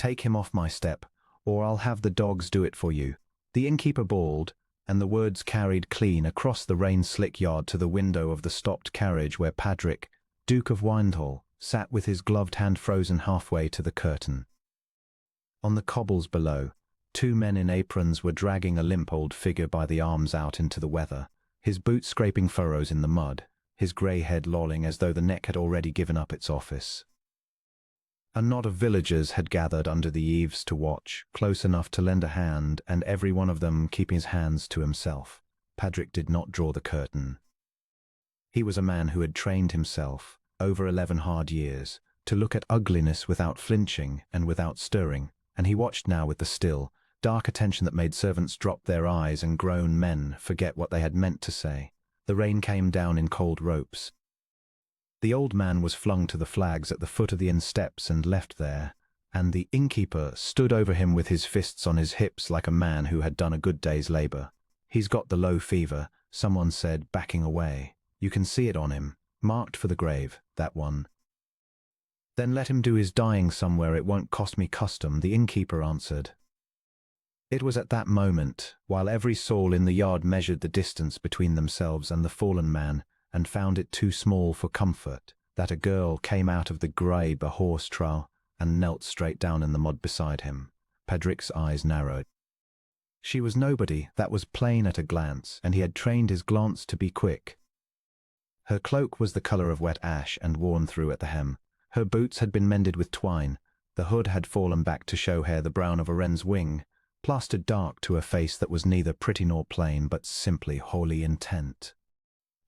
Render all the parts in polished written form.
Take him off my step, or I'll have the dogs do it for you." The innkeeper bawled, and the words carried clean across the rain-slick yard to the window of the stopped carriage where Padrick, Duke of Windhall, sat with his gloved hand frozen halfway to the curtain. On the cobbles below, two men in aprons were dragging a limp old figure by the arms out into the weather, his boots scraping furrows in the mud, his grey head lolling as though the neck had already given up its office. A knot of villagers had gathered under the eaves to watch, close enough to lend a hand, and every one of them keeping his hands to himself. Padrick did not draw the curtain. He was a man who had trained himself, over 11 hard years, to look at ugliness without flinching and without stirring, and he watched now with the still, dark attention that made servants drop their eyes and grown men forget what they had meant to say. The rain came down in cold ropes. The old man was flung to the flags at the foot of the inn steps and left there, and the innkeeper stood over him with his fists on his hips like a man who had done a good day's labour. "He's got the low fever," someone said, backing away. "You can see it on him. Marked for the grave, that one." "Then let him do his dying somewhere, it won't cost me custom," the innkeeper answered. It was at that moment, while every soul in the yard measured the distance between themselves and the fallen man, and found it too small for comfort, that a girl came out of the grey horse trough and knelt straight down in the mud beside him. Padrick's eyes narrowed. She was nobody, that was plain at a glance, and he had trained his glance to be quick. Her cloak was the colour of wet ash and worn through at the hem. Her boots had been mended with twine. The hood had fallen back to show hair the brown of a wren's wing, plastered dark to a face that was neither pretty nor plain, but simply wholly intent.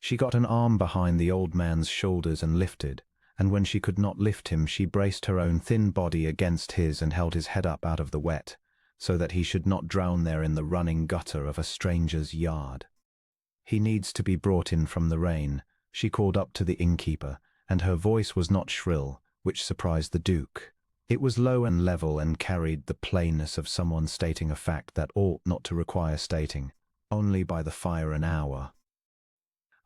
She got an arm behind the old man's shoulders and lifted, and when she could not lift him, she braced her own thin body against his and held his head up out of the wet, so that he should not drown there in the running gutter of a stranger's yard. "He needs to be brought in from the rain," she called up to the innkeeper, and her voice was not shrill, which surprised the Duke. It was low and level and carried the plainness of someone stating a fact that ought not to require stating, only by the fire an hour.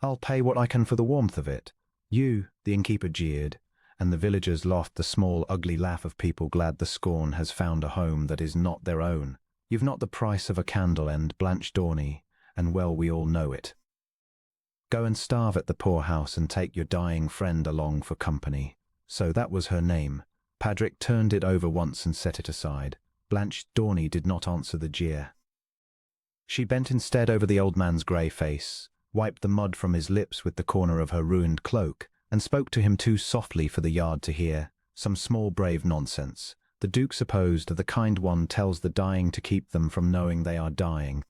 "I'll pay what I can for the warmth of it." "You," the innkeeper jeered, and the villagers laughed the small, ugly laugh of people glad the scorn has found a home that is not their own. "You've not the price of a candle end, Blanche Dorney, and well we all know it. Go and starve at the poorhouse and take your dying friend along for company." So that was her name. Padrick turned it over once and set it aside. Blanche Dorney did not answer the jeer. She bent instead over the old man's grey face, wiped the mud from his lips with the corner of her ruined cloak, and spoke to him too softly for the yard to hear, some small brave nonsense. The Duke supposed the kind one tells the dying to keep them from knowing they are dying.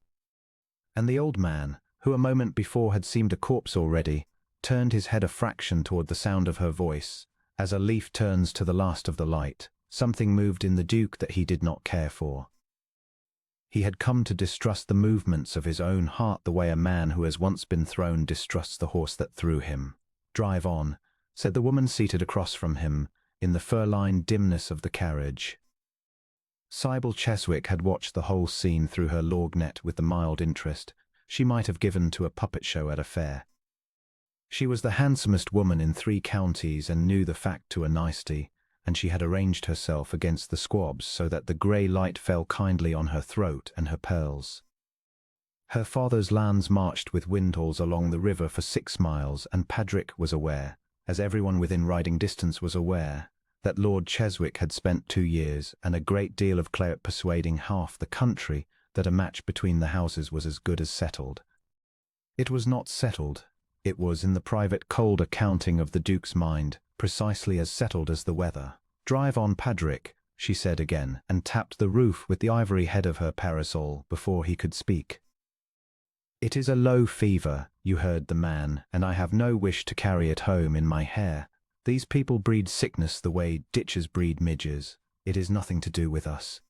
And the old man, who a moment before had seemed a corpse already, turned his head a fraction toward the sound of her voice. As a leaf turns to the last of the light, something moved in the Duke that he did not care for. He had come to distrust the movements of his own heart the way a man who has once been thrown distrusts the horse that threw him. "Drive on," said the woman seated across from him, in the fur-lined dimness of the carriage. Sybil Cheswick had watched the whole scene through her lorgnette with the mild interest she might have given to a puppet show at a fair. She was the handsomest woman in 3 counties and knew the fact to a nicety, and she had arranged herself against the squabs so that the grey light fell kindly on her throat and her pearls. Her father's lands marched with Windhalls along the river for 6 miles, and Padrick was aware, as everyone within riding distance was aware, that Lord Cheswick had spent 2 years and a great deal of claret persuading half the country that a match between the houses was as good as settled. It was not settled. It was, in the private cold accounting of the Duke's mind, precisely as settled as the weather. "Drive on, Padrick," she said again, and tapped the roof with the ivory head of her parasol before he could speak. "It is a low fever," you heard the man, "and I have no wish to carry it home in my hair. These people breed sickness the way ditches breed midges. It is nothing to do with us."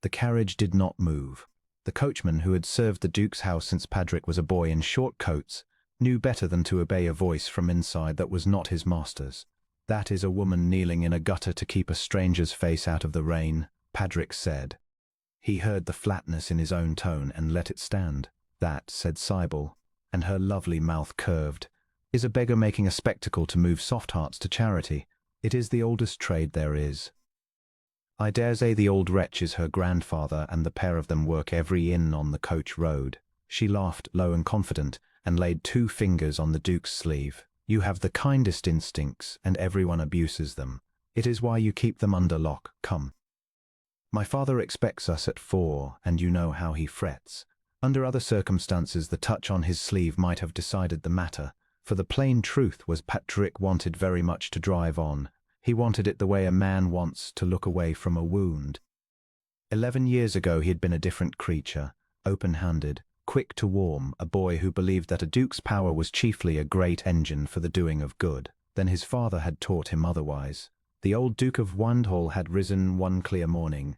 The carriage did not move. The coachman, who had served the Duke's house since Padrick was a boy in short coats, knew better than to obey a voice from inside that was not his master's. "That is a woman kneeling in a gutter to keep a stranger's face out of the rain," Padrick said. He heard the flatness in his own tone and let it stand. "That," said Sybil, and her lovely mouth curved, "is a beggar making a spectacle to move soft hearts to charity. It is the oldest trade there is." I dare say the old wretch is her grandfather, and the pair of them work every inn on the coach road. She laughed, low and confident, and laid 2 fingers on the Duke's sleeve. You have the kindest instincts, and everyone abuses them. It is why you keep them under lock. Come. My father expects us at 4, and you know how he frets. Under other circumstances, the touch on his sleeve might have decided the matter, for the plain truth was Patrick wanted very much to drive on. He wanted it the way a man wants to look away from a wound. 11 years ago he had been a different creature, open-handed, quick to warm, a boy who believed that a duke's power was chiefly a great engine for the doing of good. Then his father had taught him otherwise. The old Duke of Windhall had risen one clear morning,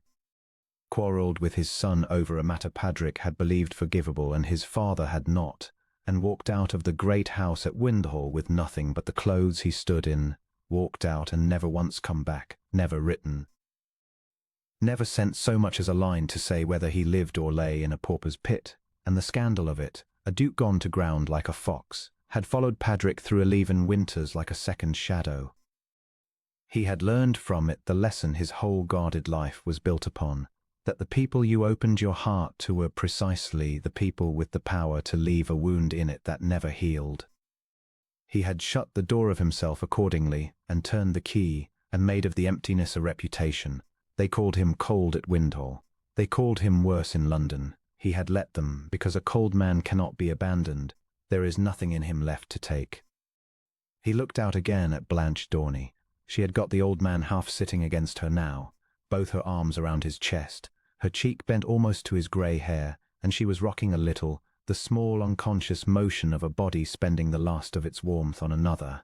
quarrelled with his son over a matter Patrick had believed forgivable and his father had not, and walked out of the great house at Windhall with nothing but the clothes he stood in, walked out and never once come back, never written. Never sent so much as a line to say whether he lived or lay in a pauper's pit, and the scandal of it, a duke gone to ground like a fox, had followed Patrick through 11 winters like a second shadow. He had learned from it the lesson his whole guarded life was built upon, that the people you opened your heart to were precisely the people with the power to leave a wound in it that never healed. He had shut the door of himself accordingly, and turned the key, and made of the emptiness a reputation. They called him cold at Windhall. They called him worse in London. He had let them, because a cold man cannot be abandoned. There is nothing in him left to take. He looked out again at Blanche Dorney. She had got the old man half sitting against her now, both her arms around his chest, her cheek bent almost to his grey hair, and she was rocking a little, the small unconscious motion of a body spending the last of its warmth on another.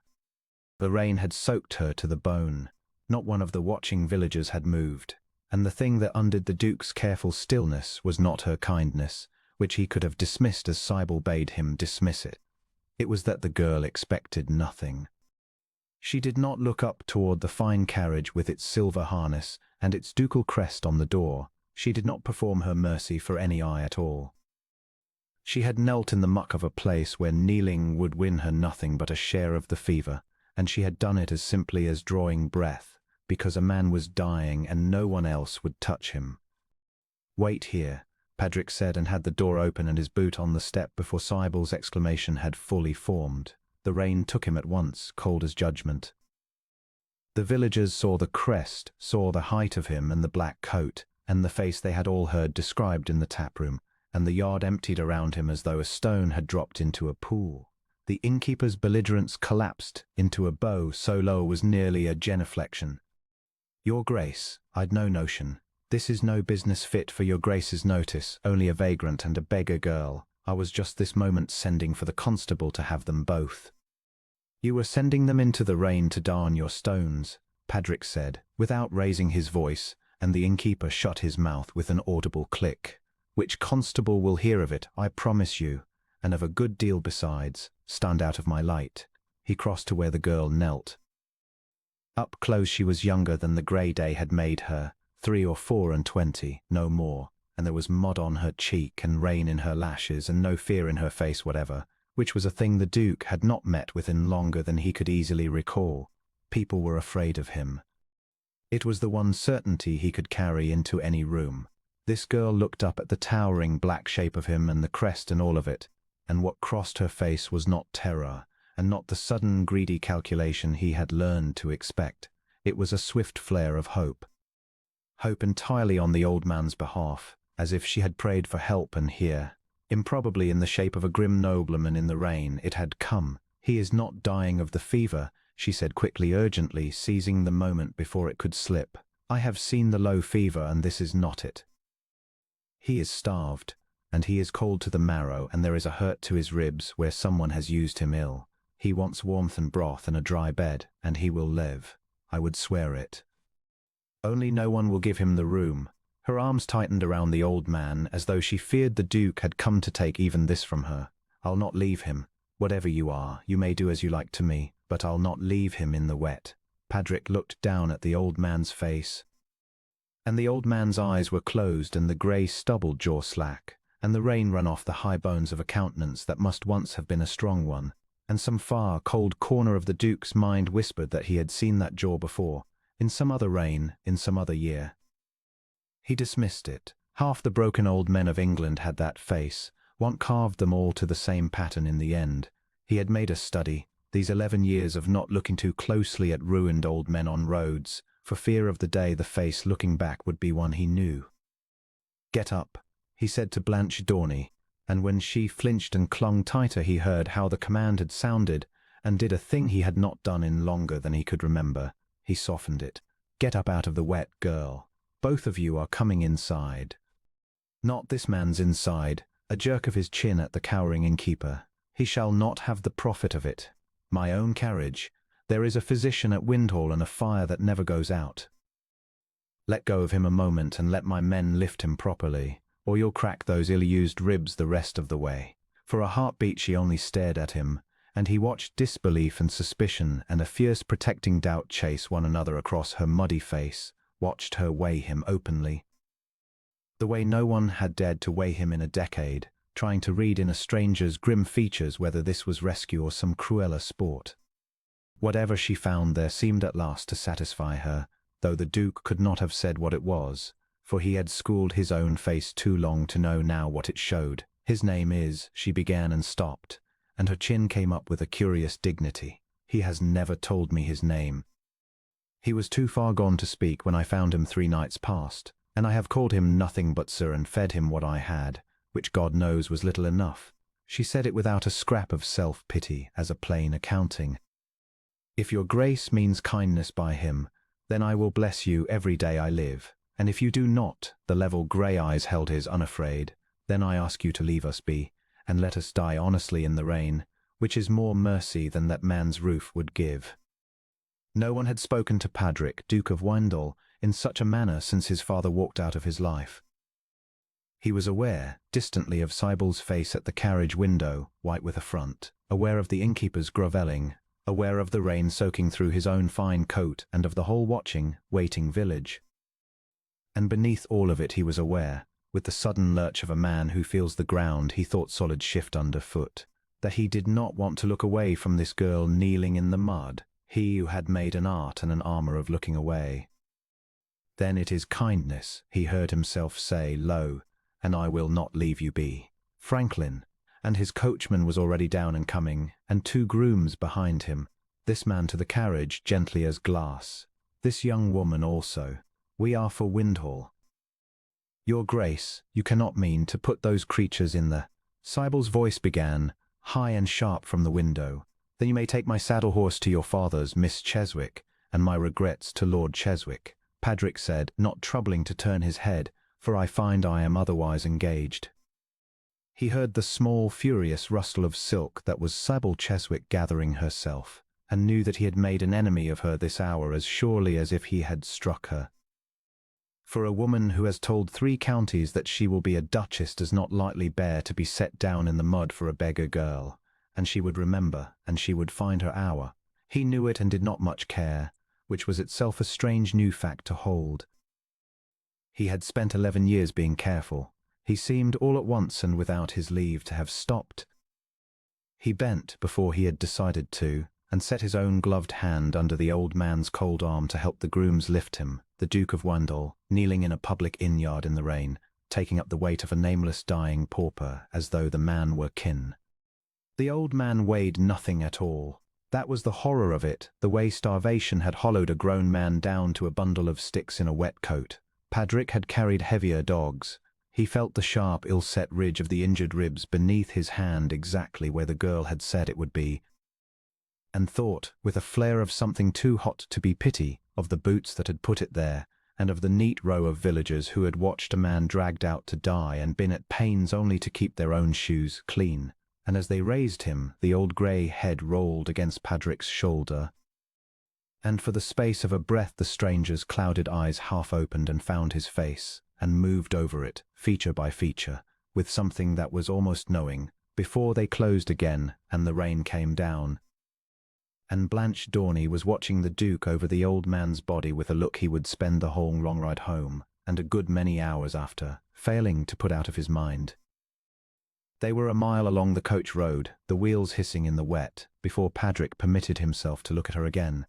The rain had soaked her to the bone. Not one of the watching villagers had moved, and the thing that undid the Duke's careful stillness was not her kindness, which he could have dismissed as Sybil bade him dismiss it. It was that the girl expected nothing. She did not look up toward the fine carriage with its silver harness and its ducal crest on the door. She did not perform her mercy for any eye at all. She had knelt in the muck of a place where kneeling would win her nothing but a share of the fever, and she had done it as simply as drawing breath, because a man was dying and no one else would touch him. "Wait here," Patrick said, and had the door open and his boot on the step before Sybil's exclamation had fully formed. The rain took him at once, cold as judgment. The villagers saw the crest, saw the height of him and the black coat, and the face they had all heard described in the taproom, and the yard emptied around him as though a stone had dropped into a pool. The innkeeper's belligerence collapsed into a bow so low it was nearly a genuflection. "Your Grace, I'd no notion. This is no business fit for your Grace's notice, only a vagrant and a beggar girl. I was just this moment sending for the constable to have them both." "You were sending them into the rain to darn your stones," Patrick said, without raising his voice, and the innkeeper shut his mouth with an audible click. "Which constable will hear of it, I promise you, and of a good deal besides. Stand out of my light." He crossed to where the girl knelt. Up close she was younger than the grey day had made her, 3 or 24, no more, and there was mud on her cheek and rain in her lashes and no fear in her face whatever, which was a thing the Duke had not met with in longer than he could easily recall. People were afraid of him. It was the one certainty he could carry into any room. This girl looked up at the towering black shape of him and the crest and all of it, and what crossed her face was not terror, and not the sudden greedy calculation he had learned to expect. It was a swift flare of hope. Hope entirely on the old man's behalf, as if she had prayed for help, and here, improbably in the shape of a grim nobleman in the rain, it had come. "He is not dying of the fever," she said quickly, urgently, seizing the moment before it could slip. "I have seen the low fever, and this is not it. He is starved, and he is cold to the marrow, and there is a hurt to his ribs where someone has used him ill. He wants warmth and broth and a dry bed, and he will live. I would swear it. Only no one will give him the room." Her arms tightened around the old man, as though she feared the Duke had come to take even this from her. "I'll not leave him. Whatever you are, you may do as you like to me, but I'll not leave him in the wet." Patrick looked down at the old man's face, and the old man's eyes were closed and the grey stubble jaw slack, and the rain run off the high bones of a countenance that must once have been a strong one, and some far, cold corner of the Duke's mind whispered that he had seen that jaw before, in some other reign, in some other year. He dismissed it. Half the broken old men of England had that face. Want carved them all to the same pattern in the end. He had made a study, these 11 years, of not looking too closely at ruined old men on roads, for fear of the day the face looking back would be one he knew. "Get up," he said to Blanche Dorney, and when she flinched and clung tighter he heard how the command had sounded, and did a thing he had not done in longer than he could remember. He softened it. "Get up out of the wet, girl. Both of you are coming inside." "Not this man's inside," a jerk of his chin at the cowering innkeeper. "He shall not have the profit of it. My own carriage. There is a physician at Windhall and a fire that never goes out. Let go of him a moment and let my men lift him properly, or you'll crack those ill-used ribs the rest of the way." For a heartbeat she only stared at him, and he watched disbelief and suspicion and a fierce protecting doubt chase one another across her muddy face, watched her weigh him openly. The way no one had dared to weigh him in a decade, trying to read in a stranger's grim features whether this was rescue or some crueller sport. Whatever she found there seemed at last to satisfy her, though the Duke could not have said what it was, for he had schooled his own face too long to know now what it showed. "His name is," she began and stopped, and her chin came up with a curious dignity. "He has never told me his name. He was too far gone to speak when I found him 3 nights past, and I have called him nothing but sir and fed him what I had, which God knows was little enough." She said it without a scrap of self-pity, as a plain accounting. "If your grace means kindness by him, then I will bless you every day I live, and if you do not," the level grey eyes held his unafraid, "then I ask you to leave us be, and let us die honestly in the rain, which is more mercy than that man's roof would give." No one had spoken to Padrick, Duke of Windhall, in such a manner since his father walked out of his life. He was aware, distantly, of Sybil's face at the carriage window, white with affront, aware of the innkeeper's grovelling, aware of the rain soaking through his own fine coat and of the whole watching, waiting village. And beneath all of it he was aware, with the sudden lurch of a man who feels the ground he thought solid shift underfoot, that he did not want to look away from this girl kneeling in the mud, he who had made an art and an armor of looking away. "Then it is kindness," he heard himself say low, "and I will not leave you be." Franklin, and his coachman was already down and coming, and 2 grooms behind him, this man to the carriage gently as glass, this young woman also. "We are for Windhall." "Your Grace, you cannot mean to put those creatures in the—" Sybil's voice began, high and sharp from the window. "Then you may take my saddle horse to your father's, Miss Cheswick, and my regrets to Lord Cheswick," Padrick said, not troubling to turn his head, "for I find I am otherwise engaged." He heard the small, furious rustle of silk that was Sybil Cheswick gathering herself, and knew that he had made an enemy of her this hour as surely as if he had struck her. For a woman who has told 3 counties that she will be a duchess does not lightly bear to be set down in the mud for a beggar girl, and she would remember, and she would find her hour. He knew it and did not much care, which was itself a strange new fact to hold. He had spent 11 years being careful. He seemed all at once and without his leave to have stopped. He bent before he had decided to, and set his own gloved hand under the old man's cold arm to help the grooms lift him, the Duke of Windhall, kneeling in a public inn-yard in the rain, taking up the weight of a nameless dying pauper as though the man were kin. The old man weighed nothing at all. That was the horror of it, the way starvation had hollowed a grown man down to a bundle of sticks in a wet coat. Padrick had carried heavier dogs. He felt the sharp, ill-set ridge of the injured ribs beneath his hand exactly where the girl had said it would be, and thought, with a flare of something too hot to be pity, of the boots that had put it there, and of the neat row of villagers who had watched a man dragged out to die and been at pains only to keep their own shoes clean. And as they raised him, the old grey head rolled against Padrick's shoulder, and for the space of a breath the stranger's clouded eyes half opened and found his face, and moved over it, feature by feature, with something that was almost knowing, before they closed again and the rain came down. And Blanche Dorney was watching the Duke over the old man's body with a look he would spend the whole long ride home, and a good many hours after, failing to put out of his mind. They were a mile along the coach road, the wheels hissing in the wet, before Padrick permitted himself to look at her again.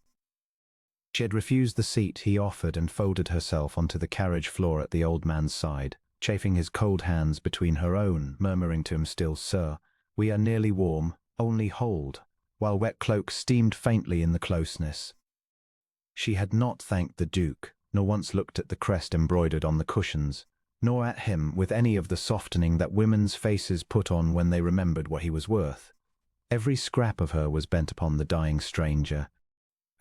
She had refused the seat he offered and folded herself onto the carriage floor at the old man's side, chafing his cold hands between her own, murmuring to him still, "Sir, we are nearly warm, only hold," while wet cloaks steamed faintly in the closeness. She had not thanked the Duke, nor once looked at the crest embroidered on the cushions, nor at him with any of the softening that women's faces put on when they remembered what he was worth. Every scrap of her was bent upon the dying stranger,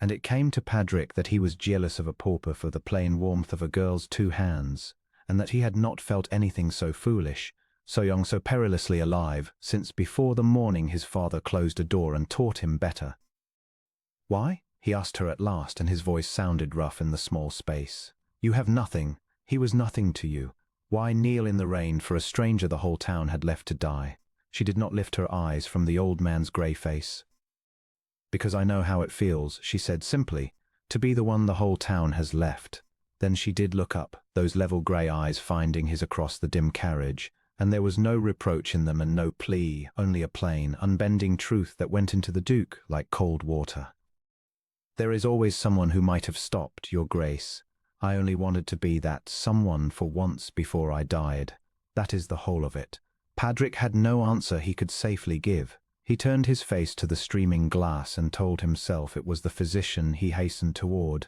and it came to Patrick that he was jealous of a pauper for the plain warmth of a girl's 2 hands, and that he had not felt anything so foolish, so young, so perilously alive, since before the morning his father closed a door and taught him better. "Why?" he asked her at last, and his voice sounded rough in the small space. "You have nothing. He was nothing to you. Why kneel in the rain for a stranger the whole town had left to die?" She did not lift her eyes from the old man's grey face. "Because I know how it feels," she said simply, "to be the one the whole town has left." Then she did look up, those level grey eyes finding his across the dim carriage, and there was no reproach in them and no plea, only a plain, unbending truth that went into the Duke like cold water. "There is always someone who might have stopped, Your Grace. I only wanted to be that someone for once before I died. That is the whole of it." Patrick had no answer he could safely give. He turned his face to the streaming glass and told himself it was the physician he hastened toward,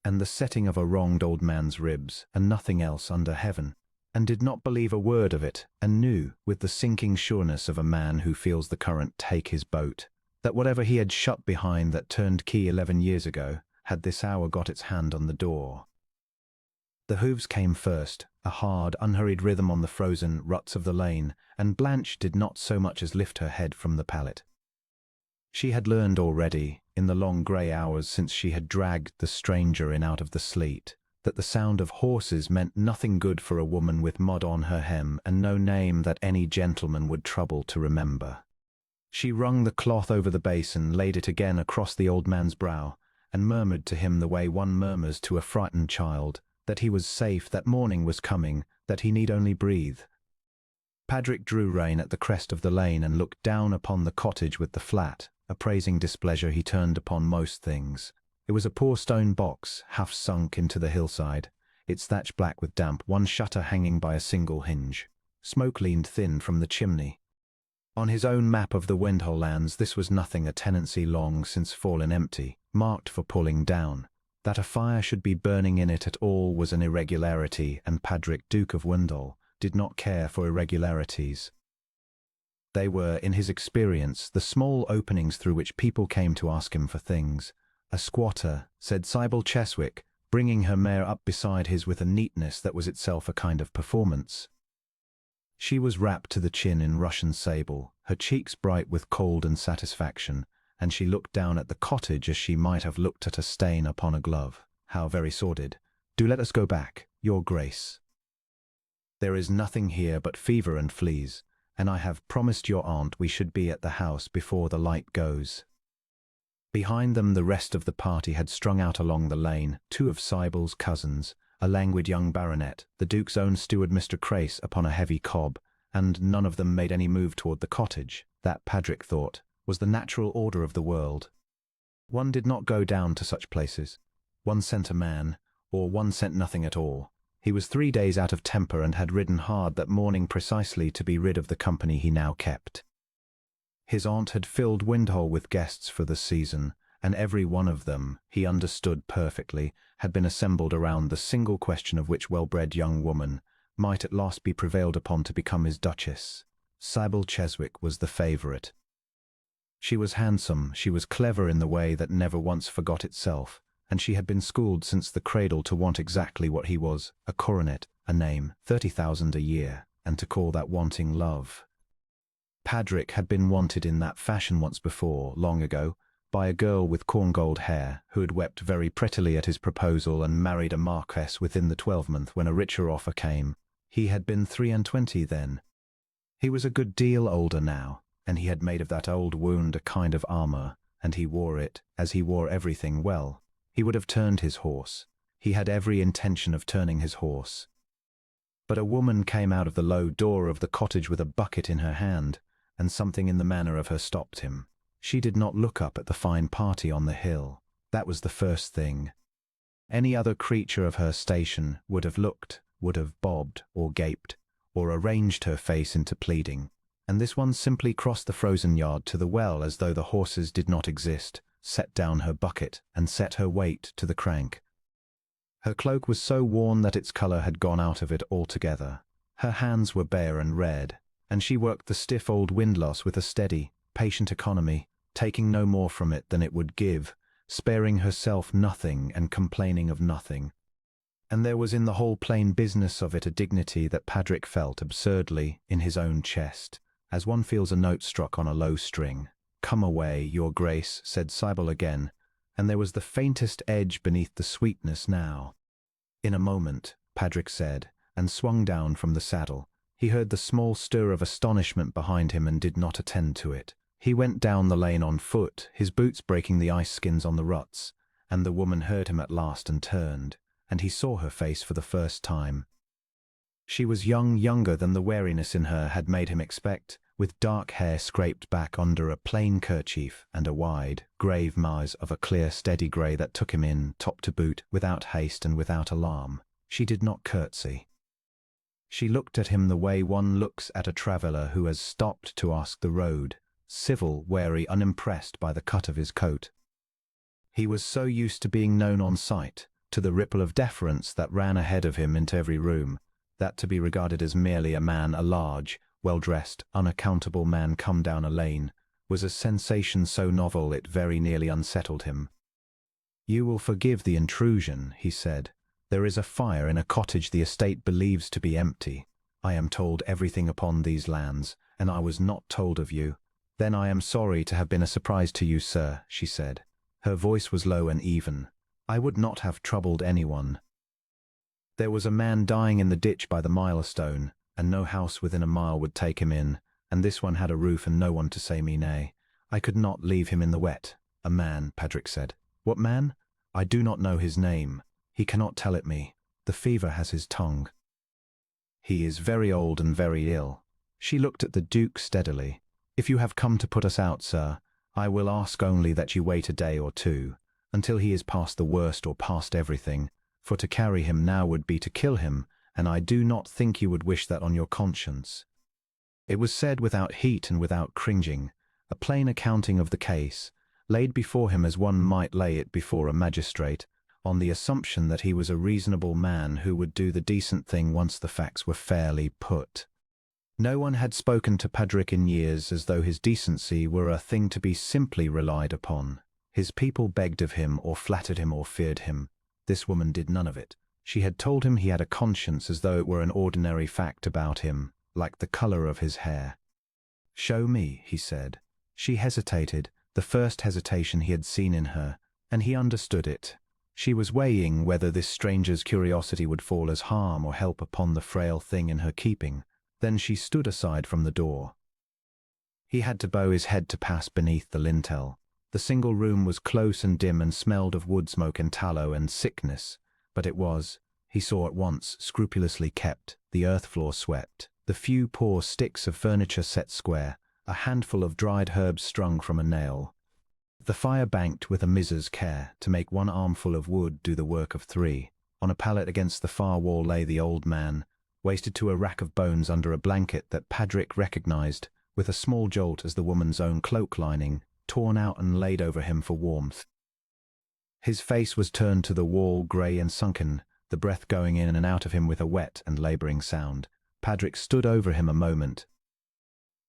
and the setting of a wronged old man's ribs, and nothing else under heaven, and did not believe a word of it, and knew, with the sinking sureness of a man who feels the current take his boat, that whatever he had shut behind that turned key 11 years ago had this hour got its hand on the door. The hooves came first, a hard, unhurried rhythm on the frozen ruts of the lane, and Blanche did not so much as lift her head from the pallet. She had learned already, in the long grey hours since she had dragged the stranger in out of the sleet, that the sound of horses meant nothing good for a woman with mud on her hem and no name that any gentleman would trouble to remember. She wrung the cloth over the basin, laid it again across the old man's brow, and murmured to him the way one murmurs to a frightened child, that he was safe, that morning was coming, that he need only breathe. Patrick drew rein at the crest of the lane and looked down upon the cottage with the flat, appraising displeasure he turned upon most things. It was a poor stone box, half sunk into the hillside, its thatch black with damp, one shutter hanging by a single hinge. Smoke leaned thin from the chimney. On his own map of the Windhole lands this was nothing, a tenancy long since fallen empty, marked for pulling down. That a fire should be burning in it at all was an irregularity, and Patrick, Duke of Windhole, did not care for irregularities. They were, in his experience, the small openings through which people came to ask him for things. "A squatter," said Sybil Cheswick, bringing her mare up beside his with a neatness that was itself a kind of performance. She was wrapped to the chin in Russian sable, her cheeks bright with cold and satisfaction, and she looked down at the cottage as she might have looked at a stain upon a glove. How very sordid. "Do let us go back, Your Grace. There is nothing here but fever and fleas, and I have promised your aunt we should be at the house before the light goes." Behind them the rest of the party had strung out along the lane, 2 of Sybil's cousins, a languid young baronet, the Duke's own steward Mr. Crace upon a heavy cob, and none of them made any move toward the cottage. That, Patrick thought, was the natural order of the world. One did not go down to such places. One sent a man, or one sent nothing at all. He was 3 days out of temper and had ridden hard that morning precisely to be rid of the company he now kept. His aunt had filled Windhole with guests for the season, and every one of them, he understood perfectly, had been assembled around the single question of which well-bred young woman might at last be prevailed upon to become his duchess. Sybil Cheswick was the favourite. She was handsome, she was clever in the way that never once forgot itself, and she had been schooled since the cradle to want exactly what he was, a coronet, a name, 30,000 a year, and to call that wanting love. Patrick had been wanted in that fashion once before, long ago, by a girl with corn-gold hair, who had wept very prettily at his proposal and married a marquess within the 12-month when a richer offer came. He had been 23 then. He was a good deal older now, and he had made of that old wound a kind of armour, and he wore it, as he wore everything, well. He would have turned his horse. He had every intention of turning his horse. But a woman came out of the low door of the cottage with a bucket in her hand, and something in the manner of her stopped him. She did not look up at the fine party on the hill. That was the first thing. Any other creature of her station would have looked, would have bobbed or gaped, or arranged her face into pleading, and this one simply crossed the frozen yard to the well as though the horses did not exist, set down her bucket, and set her weight to the crank. Her cloak was so worn that its colour had gone out of it altogether. Her hands were bare and red, and she worked the stiff old windlass with a steady, patient economy, taking no more from it than it would give, sparing herself nothing and complaining of nothing. And there was in the whole plain business of it a dignity that Patrick felt absurdly in his own chest, as one feels a note struck on a low string. "Come away, your grace," said Cybele again, and there was the faintest edge beneath the sweetness now. "In a moment," Patrick said, and swung down from the saddle. He heard the small stir of astonishment behind him and did not attend to it. He went down the lane on foot, his boots breaking the ice skins on the ruts, and the woman heard him at last and turned, and he saw her face for the first time. She was younger than the wariness in her had made him expect, with dark hair scraped back under a plain kerchief and a wide, grave mouth of a clear, steady grey that took him in, top to boot, without haste and without alarm. She did not curtsy. She looked at him the way one looks at a traveller who has stopped to ask the road, civil, wary, unimpressed by the cut of his coat. He was so used to being known on sight, to the ripple of deference that ran ahead of him into every room, that to be regarded as merely a man, a large, well-dressed, unaccountable man come down a lane, was a sensation so novel it very nearly unsettled him. "You will forgive the intrusion," he said. "There is a fire in a cottage the estate believes to be empty. I am told everything upon these lands, and I was not told of you." "Then I am sorry to have been a surprise to you, sir," she said. Her voice was low and even. "I would not have troubled anyone. There was a man dying in the ditch by the milestone, and no house within a mile would take him in, and this one had a roof and no one to say me nay. I could not leave him in the wet." "A man," Patrick said. "What man?" "I do not know his name. He cannot tell it me. The fever has his tongue. He is very old and very ill." She looked at the Duke steadily. "If you have come to put us out, sir, I will ask only that you wait a day or two, until he is past the worst or past everything, for to carry him now would be to kill him, and I do not think you would wish that on your conscience." It was said without heat and without cringing, a plain accounting of the case, laid before him as one might lay it before a magistrate, on the assumption that he was a reasonable man who would do the decent thing once the facts were fairly put. No one had spoken to Patrick in years as though his decency were a thing to be simply relied upon. His people begged of him or flattered him or feared him. This woman did none of it. She had told him he had a conscience as though it were an ordinary fact about him, like the colour of his hair. "Show me," he said. She hesitated, the first hesitation he had seen in her, and he understood it. She was weighing whether this stranger's curiosity would fall as harm or help upon the frail thing in her keeping. Then she stood aside from the door. He had to bow his head to pass beneath the lintel. The single room was close and dim and smelled of wood smoke and tallow and sickness, but it was, he saw at once, scrupulously kept, the earth floor swept, the few poor sticks of furniture set square, a handful of dried herbs strung from a nail. The fire banked with a miser's care, to make one armful of wood do the work of three. On a pallet against the far wall lay the old man, wasted to a rack of bones under a blanket that Patrick recognized, with a small jolt, as the woman's own cloak lining, torn out and laid over him for warmth. His face was turned to the wall, grey and sunken, the breath going in and out of him with a wet and labouring sound. Patrick stood over him a moment.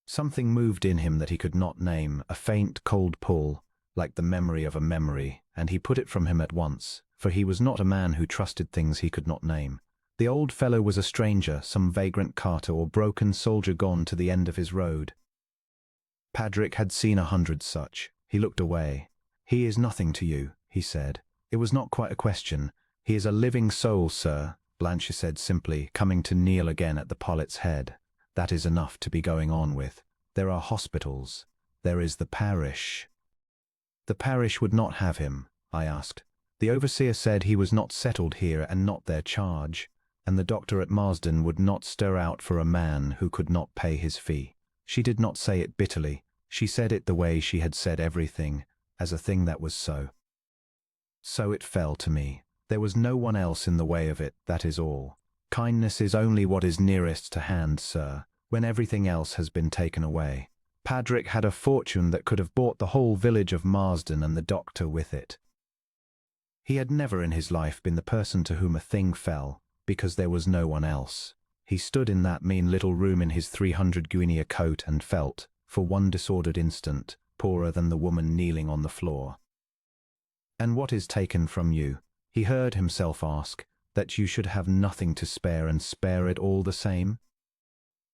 Something moved in him that he could not name, a faint, cold pull, like the memory of a memory, and he put it from him at once, for he was not a man who trusted things he could not name. The old fellow was a stranger, some vagrant carter or broken soldier gone to the end of his road. Patrick had seen 100 such. He looked away. "He is nothing to you," he said. It was not quite a question. "He is a living soul, sir," Blanche said simply, coming to kneel again at the pollet's head. "That is enough to be going on with. There are hospitals. There is the parish." "The parish would not have him?" I asked. "The overseer said he was not settled here and not their charge, and the doctor at Marsden would not stir out for a man who could not pay his fee." She did not say it bitterly. She said it the way she had said everything, as a thing that was so. So it fell to me. There was no one else in the way of it, that is all. Kindness is only what is nearest to hand, sir, when everything else has been taken away. Padraic had a fortune that could have bought the whole village of Marsden and the doctor with it. He had never in his life been the person to whom a thing fell, because there was no one else. He stood in that mean little room in his 300-guinea coat and felt, for one disordered instant, poorer than the woman kneeling on the floor. And what is taken from you? He heard himself ask, that you should have nothing to spare and spare it all the same?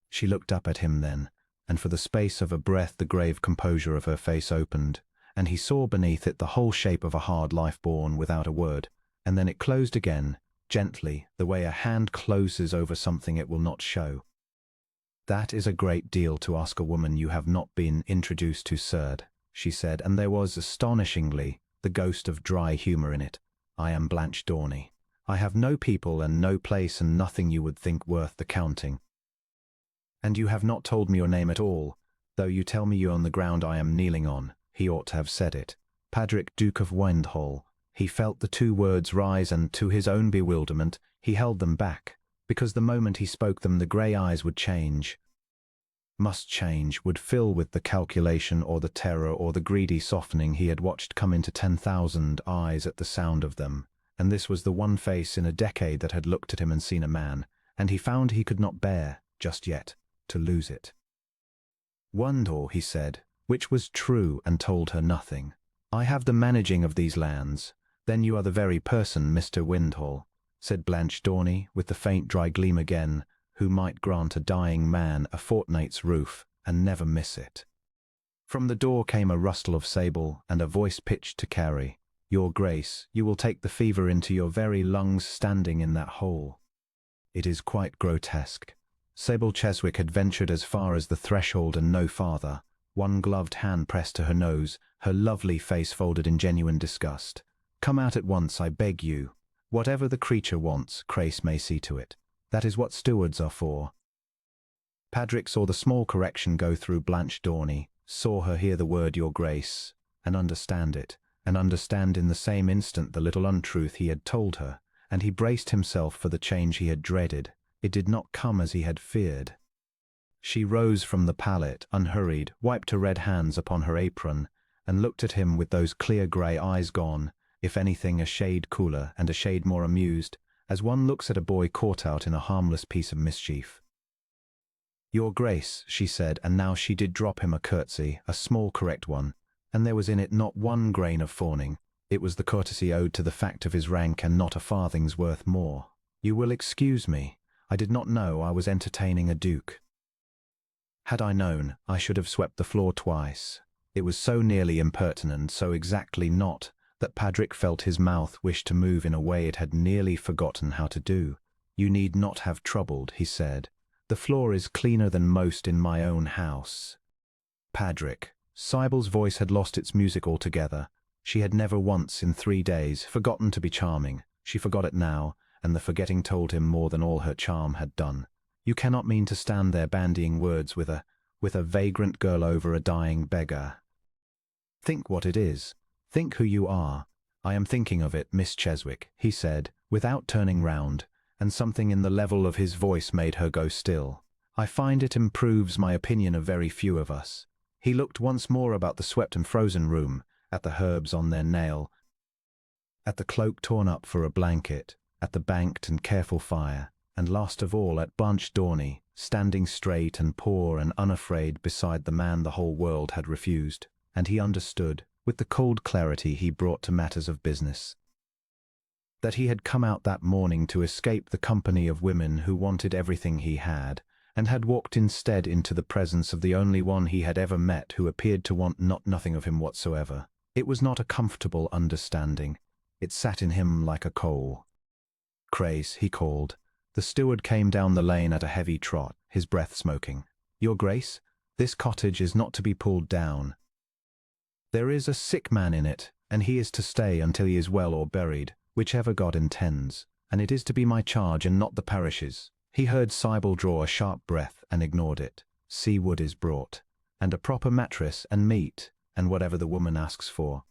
She looked up at him then, and for the space of a breath the grave composure of her face opened, and he saw beneath it the whole shape of a hard life born without a word, and then it closed again, gently, the way a hand closes over something it will not show. That is a great deal to ask a woman you have not been introduced to, sir, she said, and there was, astonishingly, the ghost of dry humour in it. I am Blanche Dorney. I have no people and no place and nothing you would think worth the counting. And you have not told me your name at all, though you tell me you on the ground I am kneeling on. He ought to have said it. Padraic, Duke of Windhall. He felt the two words rise, and to his own bewilderment, he held them back, because the moment he spoke them the grey eyes would change. Must change, would fill with the calculation or the terror or the greedy softening he had watched come into 10,000 eyes at the sound of them, and this was the one face in a decade that had looked at him and seen a man, and he found he could not bear, just yet, to lose it. Windhall, he said, which was true and told her nothing. I have the managing of these lands. Then you are the very person, Mr. Windhall, said Blanche Dorney, with the faint dry gleam again, who might grant a dying man a fortnight's roof and never miss it. From the door came a rustle of sable and a voice pitched to Carrie. Your Grace, you will take the fever into your very lungs standing in that hole. It is quite grotesque. Sable Cheswick had ventured as far as the threshold and no farther, one gloved hand pressed to her nose, her lovely face folded in genuine disgust. Come out at once, I beg you. Whatever the creature wants, Grace may see to it. That is what stewards are for. Padraic saw the small correction go through Blanche Dorney, saw her hear the word Your Grace, and understand it, and understand in the same instant the little untruth he had told her, and he braced himself for the change he had dreaded. It did not come as he had feared. She rose from the pallet, unhurried, wiped her red hands upon her apron, and looked at him with those clear grey eyes gone, if anything a shade cooler and a shade more amused, as one looks at a boy caught out in a harmless piece of mischief. Your Grace, she said, and now she did drop him a curtsy, a small correct one, and there was in it not one grain of fawning. It was the courtesy owed to the fact of his rank and not a farthing's worth more. You will excuse me. I did not know I was entertaining a duke. Had I known, I should have swept the floor twice. It was so nearly impertinent, so exactly not, that Padraic felt his mouth wish to move in a way it had nearly forgotten how to do. You need not have troubled, he said. The floor is cleaner than most in my own house. Padraic. Sibyl's voice had lost its music altogether. She had never once in 3 days forgotten to be charming. She forgot it now, and the forgetting told him more than all her charm had done. You cannot mean to stand there bandying words with a vagrant girl over a dying beggar. Think what it is. Think who you are. I am thinking of it, Miss Cheswick, he said, without turning round, and something in the level of his voice made her go still. I find it improves my opinion of very few of us. He looked once more about the swept and frozen room, at the herbs on their nail, at the cloak torn up for a blanket, at the banked and careful fire, and last of all at Blanche Dorney, standing straight and poor and unafraid beside the man the whole world had refused, and he understood, with the cold clarity he brought to matters of business, that he had come out that morning to escape the company of women who wanted everything he had, and had walked instead into the presence of the only one he had ever met who appeared to want nothing of him whatsoever. It was not a comfortable understanding. It sat in him like a coal. Grace, he called. The steward came down the lane at a heavy trot, his breath smoking. Your Grace, this cottage is not to be pulled down. There is a sick man in it, and he is to stay until he is well or buried, whichever God intends, and it is to be my charge and not the parish's. He heard Sybil draw a sharp breath and ignored it. Seawood is brought, and a proper mattress and meat, and whatever the woman asks for.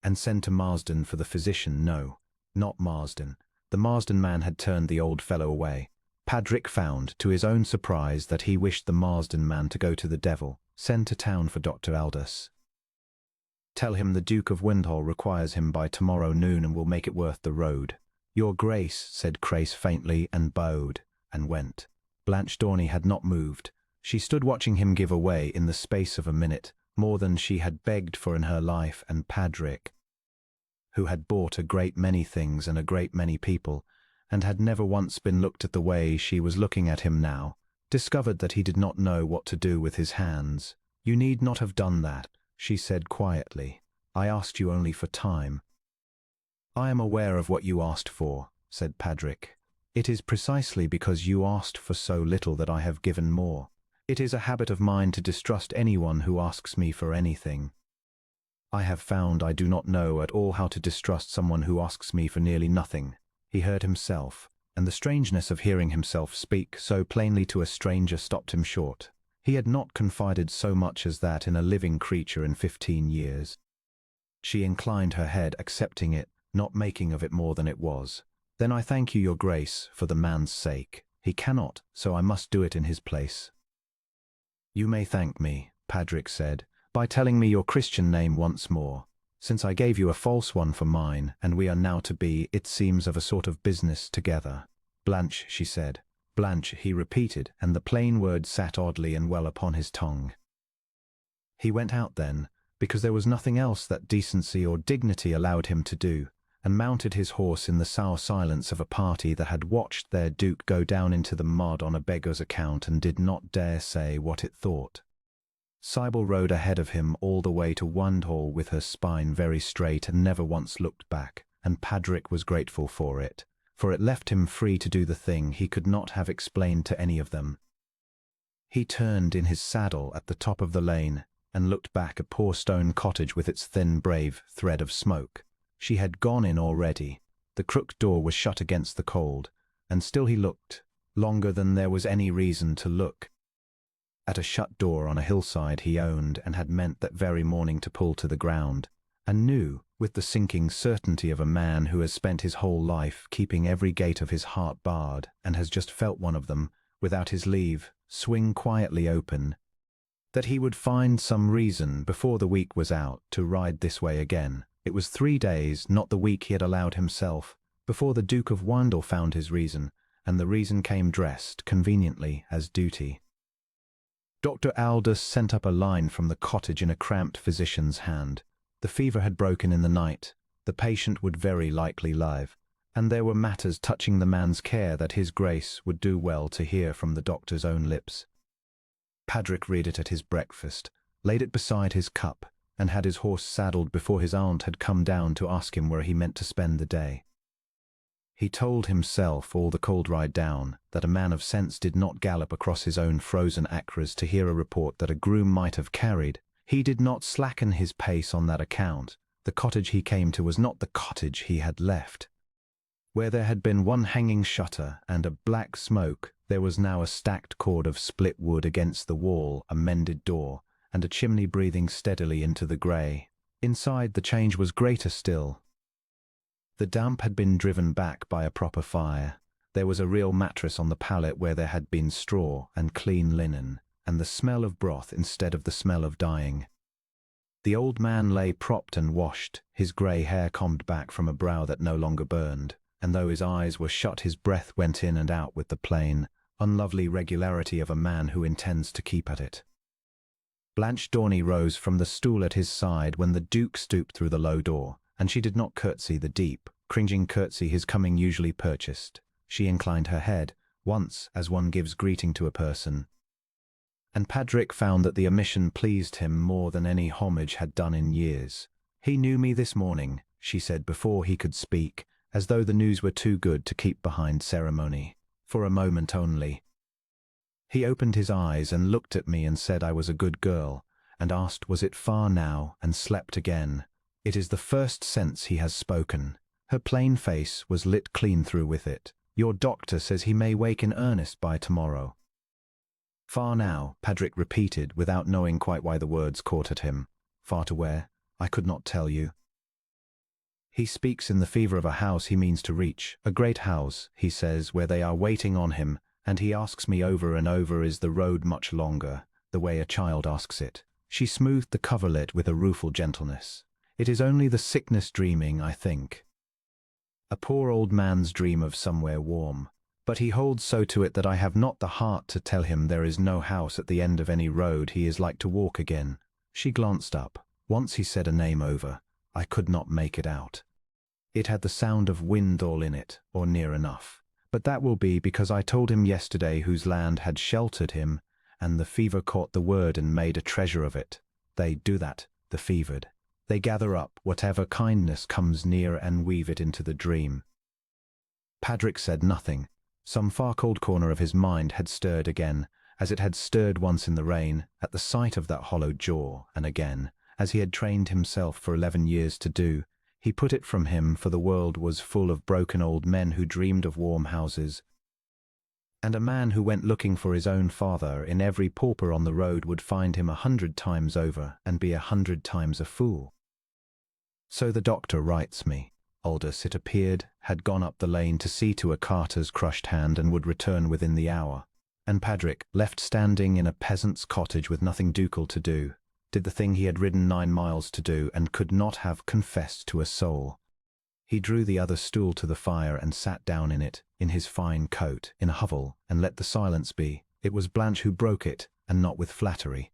and send to Marsden for the physician. No, not Marsden. The Marsden man had turned the old fellow away. Patrick found, to his own surprise, that he wished the Marsden man to go to the devil. Send to town for Dr. Aldous. Tell him the Duke of Windhall requires him by tomorrow noon and will make it worth the road. Your Grace, said Crace faintly, and bowed, and went. Blanche Dorney had not moved. She stood watching him give away, in the space of a minute, more than she had begged for in her life, and Patrick, who had bought a great many things and a great many people, and had never once been looked at the way she was looking at him now, discovered that he did not know what to do with his hands. You need not have done that, she said quietly. I asked you only for time. I am aware of what you asked for, said Patrick. It is precisely because you asked for so little that I have given more. It is a habit of mine to distrust anyone who asks me for anything. I have found I do not know at all how to distrust someone who asks me for nearly nothing. He heard himself, and the strangeness of hearing himself speak so plainly to a stranger stopped him short. He had not confided so much as that in a living creature in 15 years. She inclined her head, accepting it, not making of it more than it was. Then I thank you, your Grace, for the man's sake. He cannot, so I must do it in his place. You may thank me, Patrick said, by telling me your Christian name once more, since I gave you a false one for mine, and we are now to be, it seems, of a sort of business together. Blanche, she said. Blanche, he repeated, and the plain word sat oddly and well upon his tongue. He went out then, because there was nothing else that decency or dignity allowed him to do, and mounted his horse in the sour silence of a party that had watched their Duke go down into the mud on a beggar's account and did not dare say what it thought. Sybil rode ahead of him all the way to Windhall with her spine very straight and never once looked back, and Patrick was grateful for it left him free to do the thing he could not have explained to any of them. He turned in his saddle at the top of the lane and looked back at poor stone cottage with its thin brave thread of smoke. She had gone in already. The crooked door was shut against the cold, and still he looked, longer than there was any reason to look. At a shut door on a hillside he owned and had meant that very morning to pull to the ground, and knew, with the sinking certainty of a man who has spent his whole life keeping every gate of his heart barred and has just felt one of them, without his leave, swing quietly open, that he would find some reason before the week was out to ride this way again. It was 3 days, not the week he had allowed himself, before the Duke of Windhall found his reason, and the reason came dressed, conveniently, as duty. Dr. Aldous sent up a line from the cottage in a cramped physician's hand. The fever had broken in the night. The patient would very likely live, and there were matters touching the man's care that his Grace would do well to hear from the doctor's own lips. Patrick read it at his breakfast, laid it beside his cup, and had his horse saddled before his aunt had come down to ask him where he meant to spend the day. He told himself all the cold ride down that a man of sense did not gallop across his own frozen acres to hear a report that a groom might have carried. He did not slacken his pace on that account. The cottage he came to was not the cottage he had left. Where there had been one hanging shutter and a black smoke, there was now a stacked cord of split wood against the wall, a mended door, and a chimney breathing steadily into the grey. Inside the change was greater still. The damp had been driven back by a proper fire. There was a real mattress on the pallet where there had been straw and clean linen, and the smell of broth instead of the smell of dying. The old man lay propped and washed, his grey hair combed back from a brow that no longer burned, and though his eyes were shut his breath went in and out with the plain, unlovely regularity of a man who intends to keep at it. Blanche Dorney rose from the stool at his side when the Duke stooped through the low door, and she did not curtsy the deep, cringing curtsy his coming usually purchased. She inclined her head, once as one gives greeting to a person, and Patrick found that the omission pleased him more than any homage had done in years. He knew me this morning, she said before he could speak, as though the news were too good to keep behind ceremony. For a moment only. He opened his eyes and looked at me and said I was a good girl, and asked was it far now, and slept again. It is the first sense he has spoken. Her plain face was lit clean through with it. Your doctor says he may wake in earnest by tomorrow. Far now, Patrick repeated, without knowing quite why the words caught at him. Far to where? I could not tell you. He speaks in the fever of a house he means to reach, a great house, he says, where they are waiting on him, and he asks me over and over, is the road much longer, the way a child asks it. She smoothed the coverlet with a rueful gentleness. It is only the sickness dreaming, I think. A poor old man's dream of somewhere warm. But he holds so to it that I have not the heart to tell him there is no house at the end of any road he is like to walk again. She glanced up. Once he said a name over. I could not make it out. It had the sound of wind all in it, or near enough. But that will be because I told him yesterday whose land had sheltered him, and the fever caught the word and made a treasure of it. They do that, the fevered. They gather up whatever kindness comes near and weave it into the dream. Patrick said nothing. Some far cold corner of his mind had stirred again, as it had stirred once in the rain, at the sight of that hollow jaw, and again, as he had trained himself for 11 years to do. He put it from him, for the world was full of broken old men who dreamed of warm houses, and a man who went looking for his own father in every pauper on the road would find him 100 times over and be 100 times a fool. So the doctor writes me. Aldous, it appeared, had gone up the lane to see to a carter's crushed hand and would return within the hour. And Patrick, left standing in a peasant's cottage with nothing ducal to do, did the thing he had ridden 9 miles to do and could not have confessed to a soul. He drew the other stool to the fire and sat down in it, in his fine coat, in a hovel, and let the silence be. It was Blanche who broke it, and not with flattery.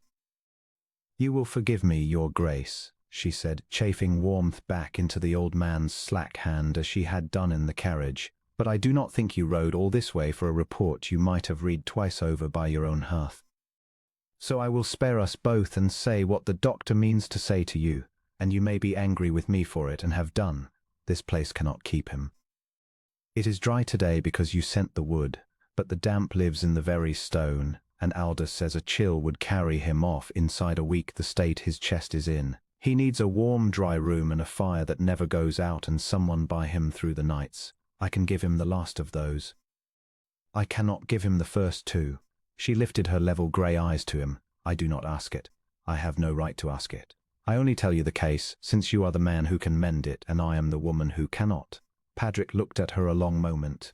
"You will forgive me, your grace," she said, chafing warmth back into the old man's slack hand as she had done in the carriage, "but I do not think you rode all this way for a report you might have read twice over by your own hearth. So I will spare us both and say what the doctor means to say to you, and you may be angry with me for it and have done. This place cannot keep him. It is dry today because you sent the wood, but the damp lives in the very stone, and Aldous says a chill would carry him off inside a week the state his chest is in. He needs a warm, dry room and a fire that never goes out and someone by him through the nights. I can give him the last of those. I cannot give him the first two." She lifted her level grey eyes to him. "I do not ask it. I have no right to ask it. I only tell you the case, since you are the man who can mend it and I am the woman who cannot." Patrick looked at her a long moment.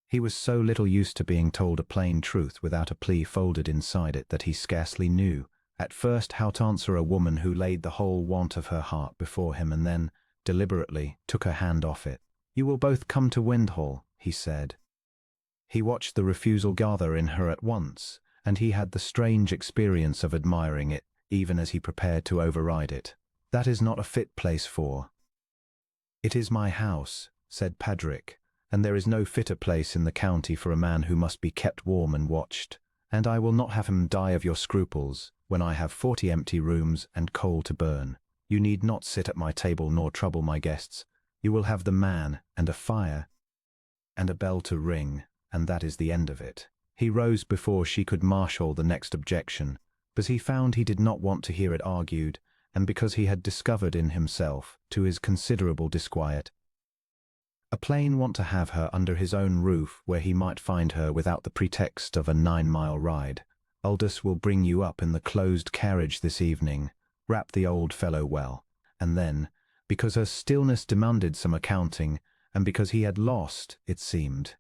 He was so little used to being told a plain truth without a plea folded inside it that he scarcely knew, at first, how to answer a woman who laid the whole want of her heart before him and then, deliberately, took her hand off it. "You will both come to Windhall," he said. He watched the refusal gather in her at once, and he had the strange experience of admiring it, even as he prepared to override it. "That is not a fit place for—" "It is my house," said Patrick, "and there is no fitter place in the county for a man who must be kept warm and watched. And I will not have him die of your scruples, when I have 40 empty rooms and coal to burn. You need not sit at my table nor trouble my guests. You will have the man, and a fire, and a bell to ring, and that is the end of it." He rose before she could marshal the next objection, but he found he did not want to hear it argued, and because he had discovered in himself, to his considerable disquiet, a plain want to have her under his own roof where he might find her without the pretext of a 9-mile ride. "Aldous will bring you up in the closed carriage this evening. Wrap the old fellow well." And then, because her stillness demanded some accounting, and because he had lost, it seemed,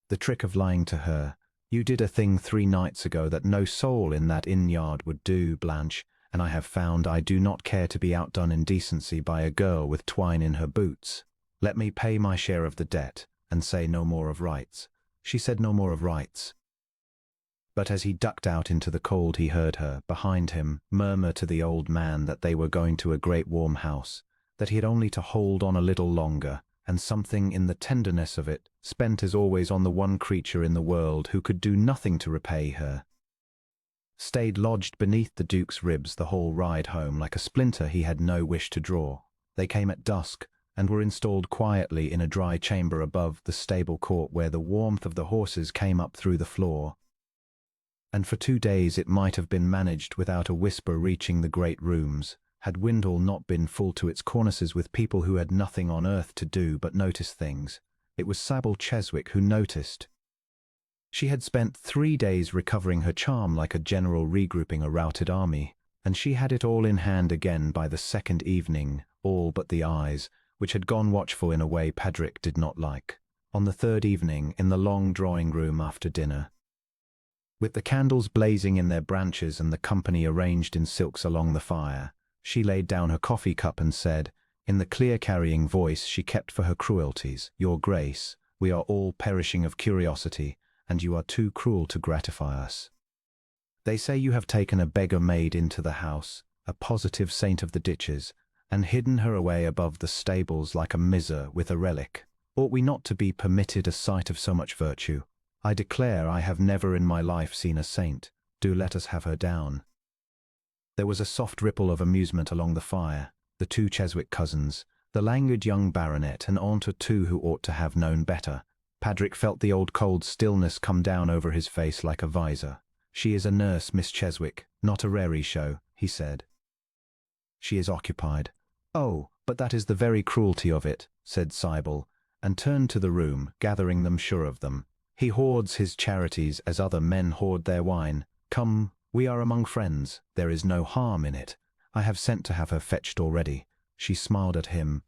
the trick of lying to her, "You did a thing 3 nights ago that no soul in that inn-yard would do, Blanche, and I have found I do not care to be outdone in decency by a girl with twine in her boots. Let me pay my share of the debt, and say no more of rights." She said no more of rights. But as he ducked out into the cold he heard her, behind him, murmur to the old man that they were going to a great warm house, that he had only to hold on a little longer, and something in the tenderness of it, spent as always on the one creature in the world who could do nothing to repay her, stayed lodged beneath the Duke's ribs the whole ride home like a splinter he had no wish to draw. They came at dusk, and were installed quietly in a dry chamber above the stable court where the warmth of the horses came up through the floor. And for 2 days it might have been managed without a whisper reaching the great rooms, had Windhall not been full to its cornices with people who had nothing on earth to do but notice things. It was Sybil Cheswick who noticed. She had spent 3 days recovering her charm like a general regrouping a routed army, and she had it all in hand again by the second evening, all but the eyes, which had gone watchful in a way Patrick did not like. On the third evening, in the long drawing room after dinner, with the candles blazing in their branches and the company arranged in silks along the fire, she laid down her coffee cup and said, in the clear carrying voice she kept for her cruelties, "Your Grace, we are all perishing of curiosity, and you are too cruel to gratify us. They say you have taken a beggar maid into the house, a positive saint of the ditches, and hidden her away above the stables like a miser with a relic. Ought we not to be permitted a sight of so much virtue? I declare I have never in my life seen a saint. Do let us have her down." There was a soft ripple of amusement along the fire. The two Cheswick cousins, the languid young baronet, and aunt or two who ought to have known better. Patrick felt the old cold stillness come down over his face like a visor. "She is a nurse, Miss Cheswick, not a raree show," he said. "She is occupied." "Oh, but that is the very cruelty of it," said Sybil, and turned to the room, gathering them sure of them. "He hoards his charities as other men hoard their wine. Come, we are among friends. There is no harm in it. I have sent to have her fetched already." She smiled at him,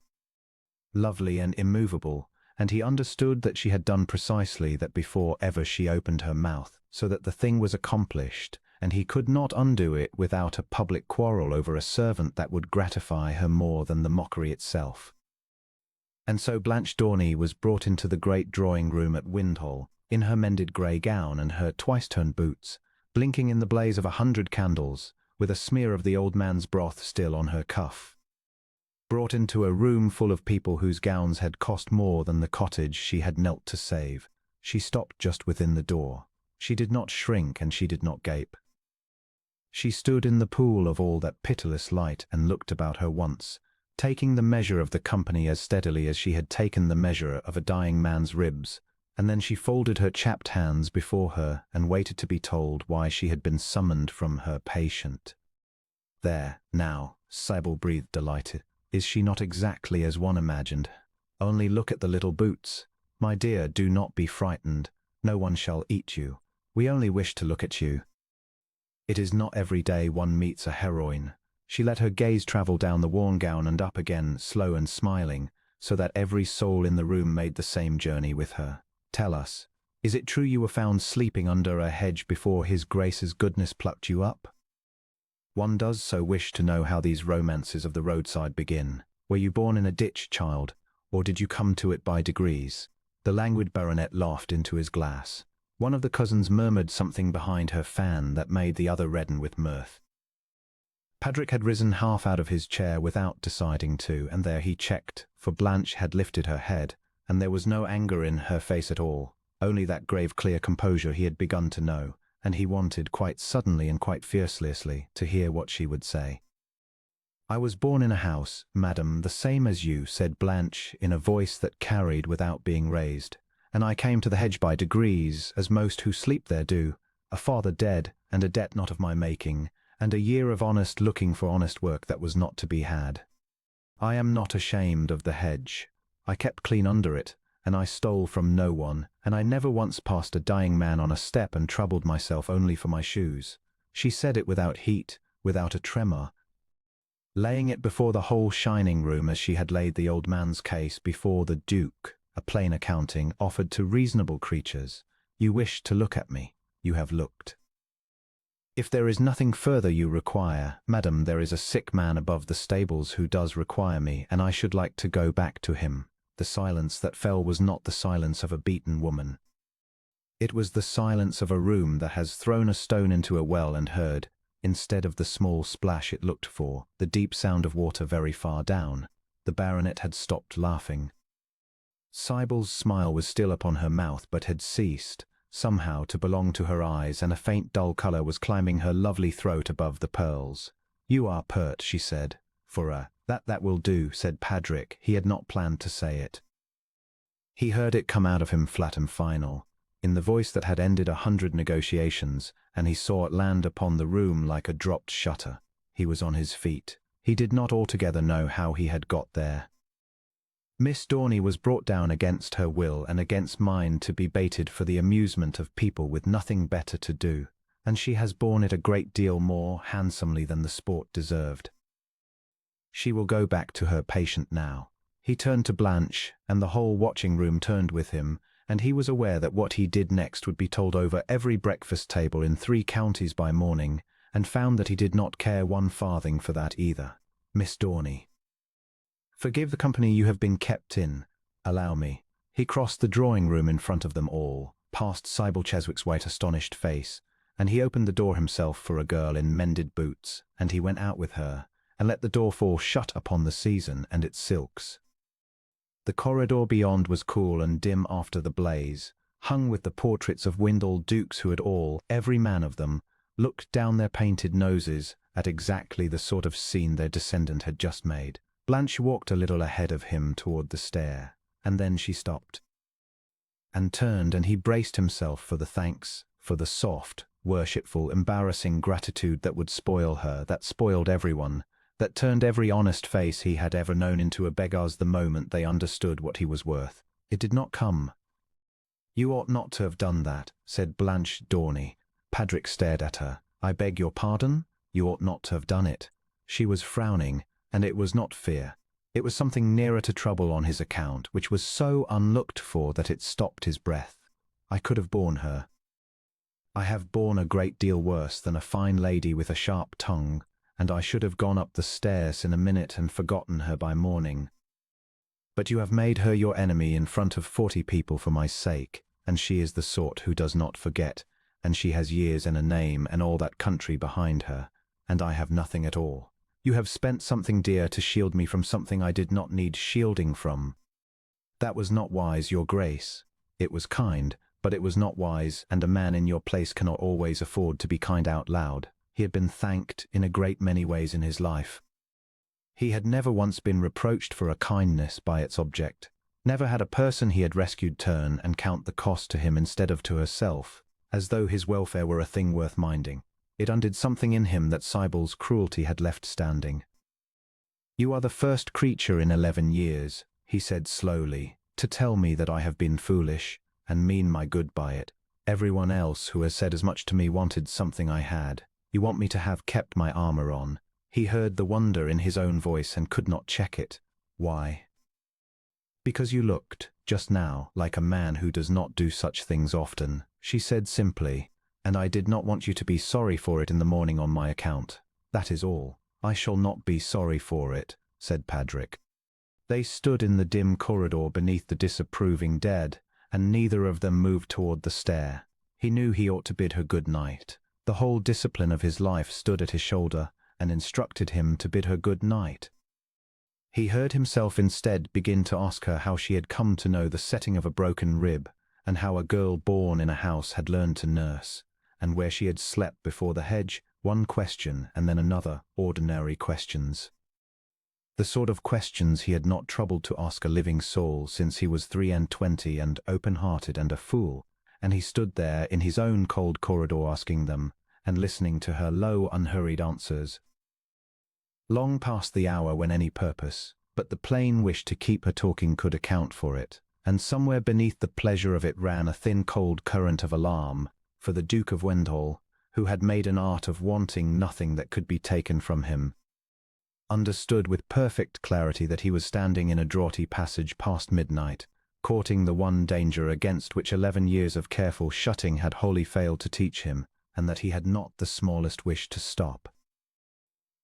lovely and immovable, and he understood that she had done precisely that before ever she opened her mouth, so that the thing was accomplished, and he could not undo it without a public quarrel over a servant that would gratify her more than the mockery itself. And so Blanche Dorney was brought into the great drawing-room at Windhall, in her mended grey gown and her twice-turned boots, blinking in the blaze of 100 candles, with a smear of the old man's broth still on her cuff. Brought into a room full of people whose gowns had cost more than the cottage she had knelt to save. She stopped just within the door. She did not shrink and she did not gape. She stood in the pool of all that pitiless light and looked about her once, taking the measure of the company as steadily as she had taken the measure of a dying man's ribs, and then she folded her chapped hands before her and waited to be told why she had been summoned from her patient. "There, now," Sybil breathed delighted. "Is she not exactly as one imagined? Only look at the little boots. My dear, do not be frightened. No one shall eat you. We only wish to look at you. It is not every day one meets a heroine." She let her gaze travel down the worn gown and up again, slow and smiling, so that every soul in the room made the same journey with her. "Tell us, is it true you were found sleeping under a hedge before His Grace's goodness plucked you up? One does so wish to know how these romances of the roadside begin. Were you born in a ditch, child, or did you come to it by degrees?" The languid baronet laughed into his glass. One of the cousins murmured something behind her fan that made the other redden with mirth. Patrick had risen half out of his chair without deciding to, and there he checked, for Blanche had lifted her head, and there was no anger in her face at all, only that grave clear composure he had begun to know, and he wanted, quite suddenly and quite fiercely, to hear what she would say. "I was born in a house, madam, the same as you," said Blanche in a voice that carried without being raised, "and I came to the hedge by degrees, as most who sleep there do, a father dead, and a debt not of my making, and a year of honest looking for honest work that was not to be had. I am not ashamed of the hedge. I kept clean under it, and I stole from no one, and I never once passed a dying man on a step and troubled myself only for my shoes." She said it without heat, without a tremor, laying it before the whole shining room as she had laid the old man's case before the Duke, a plain accounting offered to reasonable creatures. "You wished to look at me. You have looked. If there is nothing further you require, madam, there is a sick man above the stables who does require me, and I should like to go back to him." The silence that fell was not the silence of a beaten woman. It was the silence of a room that has thrown a stone into a well and heard, instead of the small splash it looked for, the deep sound of water very far down. The baronet had stopped laughing. Sybil's smile was still upon her mouth, but had ceased, somehow, to belong to her eyes, and a faint dull colour was climbing her lovely throat above the pearls. "You are pert," she said. "For a that will do," said Patrick. He had not planned to say it. He heard it come out of him flat and final, in the voice that had ended 100 negotiations, and he saw it land upon the room like a dropped shutter. He was on his feet. He did not altogether know how he had got there. Miss Dorney was brought down against her will and against mine to be baited for the amusement of people with nothing better to do, and she has borne it a great deal more handsomely than the sport deserved. She will go back to her patient now." He turned to Blanche, and the whole watching room turned with him, and he was aware that what he did next would be told over every breakfast table in 3 counties by morning, and found that he did not care 1 farthing for that either. Miss Dorney. Forgive the company you have been kept in. Allow me. He crossed the drawing-room in front of them all, past Sybil Cheswick's white astonished face, and he opened the door himself for a girl in mended boots, and he went out with her, and let the door fall shut upon the season and its silks. The corridor beyond was cool and dim after the blaze, hung with the portraits of Windle dukes who had all, every man of them, looked down their painted noses at exactly the sort of scene their descendant had just made. Blanche walked a little ahead of him toward the stair, and then she stopped, and turned, and he braced himself for the thanks, for the soft, worshipful, embarrassing gratitude that would spoil her, that spoiled everyone, that turned every honest face he had ever known into a beggar's the moment they understood what he was worth. It did not come. You ought not to have done that, said Blanche Dorney. Padrick stared at her. I beg your pardon? You ought not to have done it. She was frowning, and it was not fear. It was something nearer to trouble on his account, which was so unlooked for that it stopped his breath. I could have borne her. I have borne a great deal worse than a fine lady with a sharp tongue, and I should have gone up the stairs in a minute and forgotten her by morning. But you have made her your enemy in front of 40 people for my sake, and she is the sort who does not forget, and she has years and a name and all that country behind her, and I have nothing at all. You have spent something dear to shield me from something I did not need shielding from. That was not wise, your grace. It was kind, but it was not wise, and a man in your place cannot always afford to be kind out loud. He had been thanked in a great many ways in his life. He had never once been reproached for a kindness by its object. Never had a person he had rescued turn and count the cost to him instead of to herself, as though his welfare were a thing worth minding. It undid something in him that Sybil's cruelty had left standing. You are the first creature in 11 years, he said slowly, to tell me that I have been foolish, and mean my good by it. Everyone else who has said as much to me wanted something I had. You want me to have kept my armor on. He heard the wonder in his own voice and could not check it. Why? Because you looked, just now, like a man who does not do such things often, she said simply, and I did not want you to be sorry for it in the morning on my account. That is all. I shall not be sorry for it, said Padrick. They stood in the dim corridor beneath the disapproving dead, and neither of them moved toward the stair. He knew he ought to bid her good night. The whole discipline of his life stood at his shoulder and instructed him to bid her good night. He heard himself instead begin to ask her how she had come to know the setting of a broken rib, and how a girl born in a house had learned to nurse, and where she had slept before the hedge, one question and then another, ordinary questions. The sort of questions he had not troubled to ask a living soul since he was 23 and open-hearted and a fool, and he stood there in his own cold corridor asking them, and listening to her low, unhurried answers. Long past the hour when any purpose, but the plain wish to keep her talking could account for it, and somewhere beneath the pleasure of it ran a thin cold current of alarm, for the Duke of Wendell, who had made an art of wanting nothing that could be taken from him, understood with perfect clarity that he was standing in a draughty passage past midnight, courting the one danger against which 11 years of careful shutting had wholly failed to teach him, and that he had not the smallest wish to stop.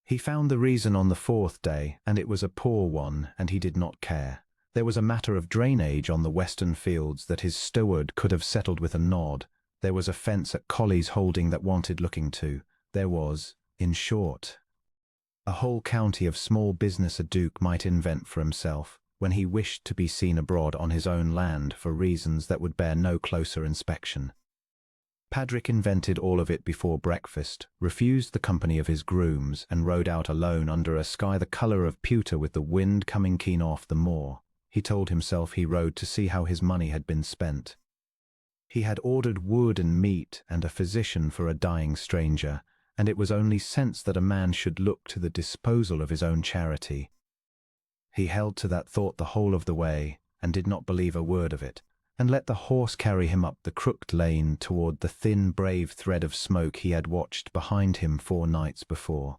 He found the reason on the 4th day, and it was a poor one, and he did not care. There was a matter of drainage on the western fields that his steward could have settled with a nod. There was a fence at Colley's Holding that wanted looking to. There was, in short, a whole county of small business a duke might invent for himself, when he wished to be seen abroad on his own land for reasons that would bear no closer inspection. Padrick invented all of it before breakfast, refused the company of his grooms, and rode out alone under a sky the colour of pewter with the wind coming keen off the moor. He told himself he rode to see how his money had been spent. He had ordered wood and meat and a physician for a dying stranger, and it was only sense that a man should look to the disposal of his own charity. He held to that thought the whole of the way, and did not believe a word of it, and let the horse carry him up the crooked lane toward the thin, brave thread of smoke he had watched behind him 4 nights before.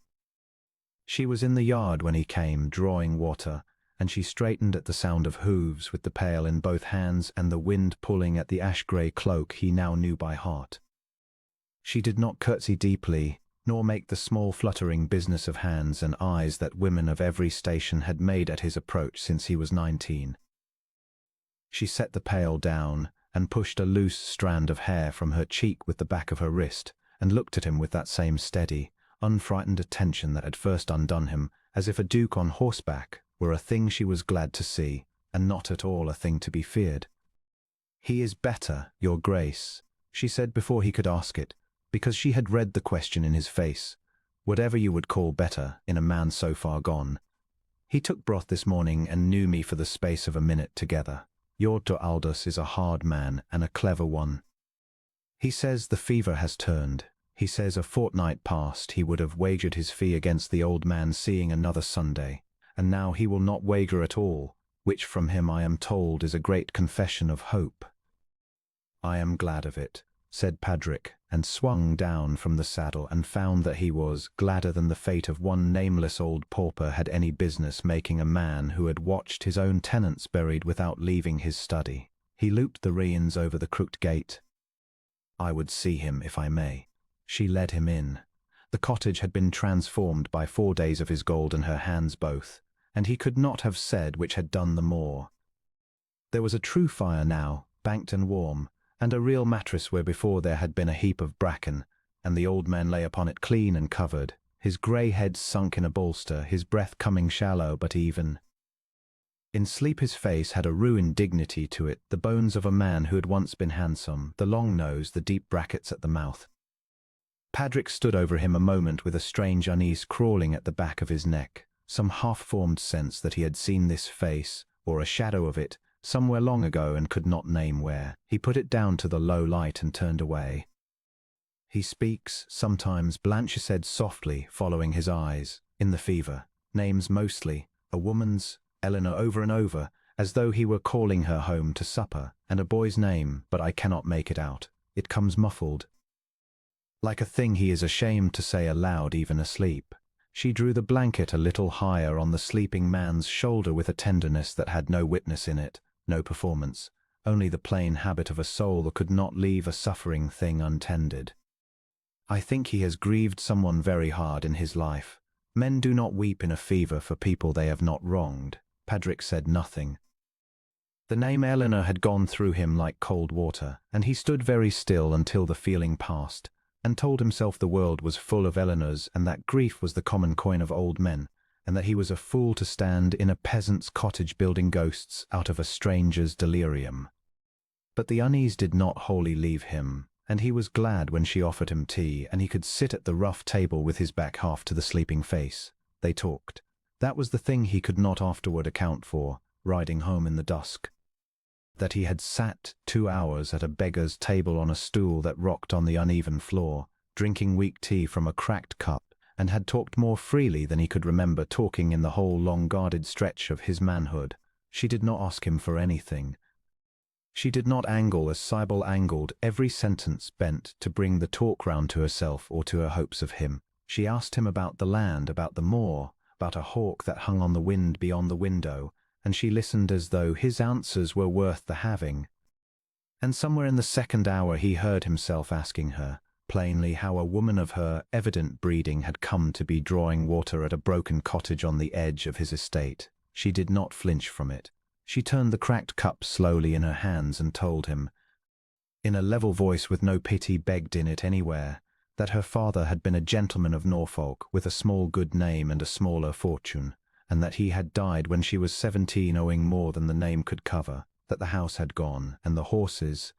She was in the yard when he came, drawing water, and she straightened at the sound of hooves with the pail in both hands and the wind pulling at the ash-grey cloak he now knew by heart. She did not curtsy deeply, nor make the small fluttering business of hands and eyes that women of every station had made at his approach since he was 19. She set the pail down and pushed a loose strand of hair from her cheek with the back of her wrist, and looked at him with that same steady, unfrightened attention that had first undone him, as if a duke on horseback were a thing she was glad to see, and not at all a thing to be feared. "He is better, your grace," she said before he could ask it, because she had read the question in his face. "Whatever you would call better in a man so far gone. He took broth this morning and knew me for the space of a minute together. Your to Aldous is a hard man and a clever one. He says the fever has turned. He says a fortnight past he would have wagered his fee against the old man seeing another Sunday, and now he will not wager at all, which from him I am told is a great confession of hope." "I am glad of it," said Padrick, and swung down from the saddle and found that he was gladder than the fate of one nameless old pauper had any business making a man who had watched his own tenants buried without leaving his study. He looped the reins over the crooked gate. "I would see him if I may." She led him in. The cottage had been transformed by 4 days of his gold in her hands both, and he could not have said which had done the more. There was a true fire now, banked and warm, and a real mattress where before there had been a heap of bracken, and the old man lay upon it clean and covered, his grey head sunk in a bolster, his breath coming shallow but even. In sleep his face had a ruined dignity to it, the bones of a man who had once been handsome, the long nose, the deep brackets at the mouth. Padrick stood over him a moment with a strange unease crawling at the back of his neck, some half-formed sense that he had seen this face, or a shadow of it, somewhere long ago and could not name where. He put it down to the low light and turned away. "He speaks, sometimes," Blanche said softly, following his eyes, "in the fever. Names mostly, a woman's, Eleanor over and over, as though he were calling her home to supper, and a boy's name, but I cannot make it out. It comes muffled, like a thing he is ashamed to say aloud even asleep." She drew the blanket a little higher on the sleeping man's shoulder with a tenderness that had no witness in it, no performance, only the plain habit of a soul that could not leave a suffering thing untended. "I think he has grieved someone very hard in his life. Men do not weep in a fever for people they have not wronged." Padrick said nothing. The name Eleanor had gone through him like cold water, and he stood very still until the feeling passed, and told himself the world was full of Eleanors, and that grief was the common coin of old men, and that he was a fool to stand in a peasant's cottage building ghosts out of a stranger's delirium. But the unease did not wholly leave him, and he was glad when she offered him tea, and he could sit at the rough table with his back half to the sleeping face. They talked. That was the thing he could not afterward account for, riding home in the dusk. That he had sat 2 hours at a beggar's table on a stool that rocked on the uneven floor, drinking weak tea from a cracked cup, and had talked more freely than he could remember talking in the whole long-guarded stretch of his manhood. She did not ask him for anything. She did not angle as Cybele angled, every sentence bent to bring the talk round to herself or to her hopes of him. She asked him about the land, about the moor, about a hawk that hung on the wind beyond the window, and she listened as though his answers were worth the having. And somewhere in the second hour he heard himself asking her, plainly, how a woman of her evident breeding had come to be drawing water at a broken cottage on the edge of his estate. She did not flinch from it. She turned the cracked cup slowly in her hands and told him, in a level voice with no pity begged in it anywhere, that her father had been a gentleman of Norfolk with a small good name and a smaller fortune, and that he had died when she was 17 owing more than the name could cover, that the house had gone, and the horses,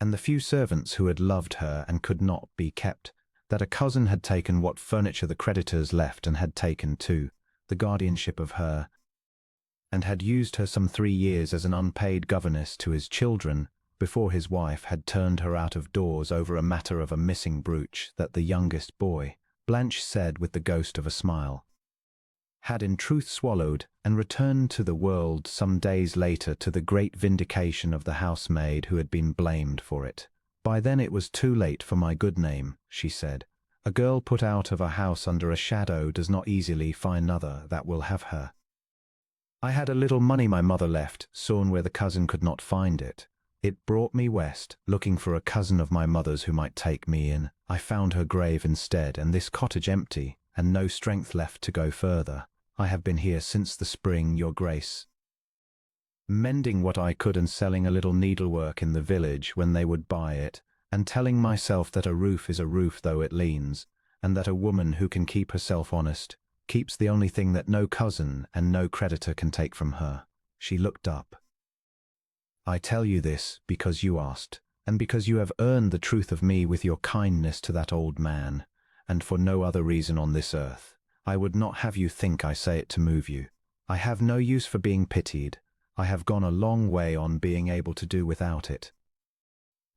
and the few servants who had loved her and could not be kept, that a cousin had taken what furniture the creditors left and had taken, too, the guardianship of her, and had used her some 3 years as an unpaid governess to his children, before his wife had turned her out of doors over a matter of a missing brooch that the youngest boy, Blanche said with the ghost of a smile, had in truth swallowed, and returned to the world some days later to the great vindication of the housemaid who had been blamed for it. "By then it was too late for my good name," she said. "A girl put out of a house under a shadow does not easily find another that will have her." I had a little money my mother left, sawn where the cousin could not find it. It brought me west, looking for a cousin of my mother's who might take me in. I found her grave instead, and this cottage empty, and no strength left to go further. I have been here since the spring, your grace, mending what I could and selling a little needlework in the village when they would buy it, and telling myself that a roof is a roof though it leans, and that a woman who can keep herself honest keeps the only thing that no cousin and no creditor can take from her. She looked up. I tell you this because you asked, and because you have earned the truth of me with your kindness to that old man, and for no other reason on this earth. I would not have you think I say it to move you. I have no use for being pitied. I have gone a long way on being able to do without it.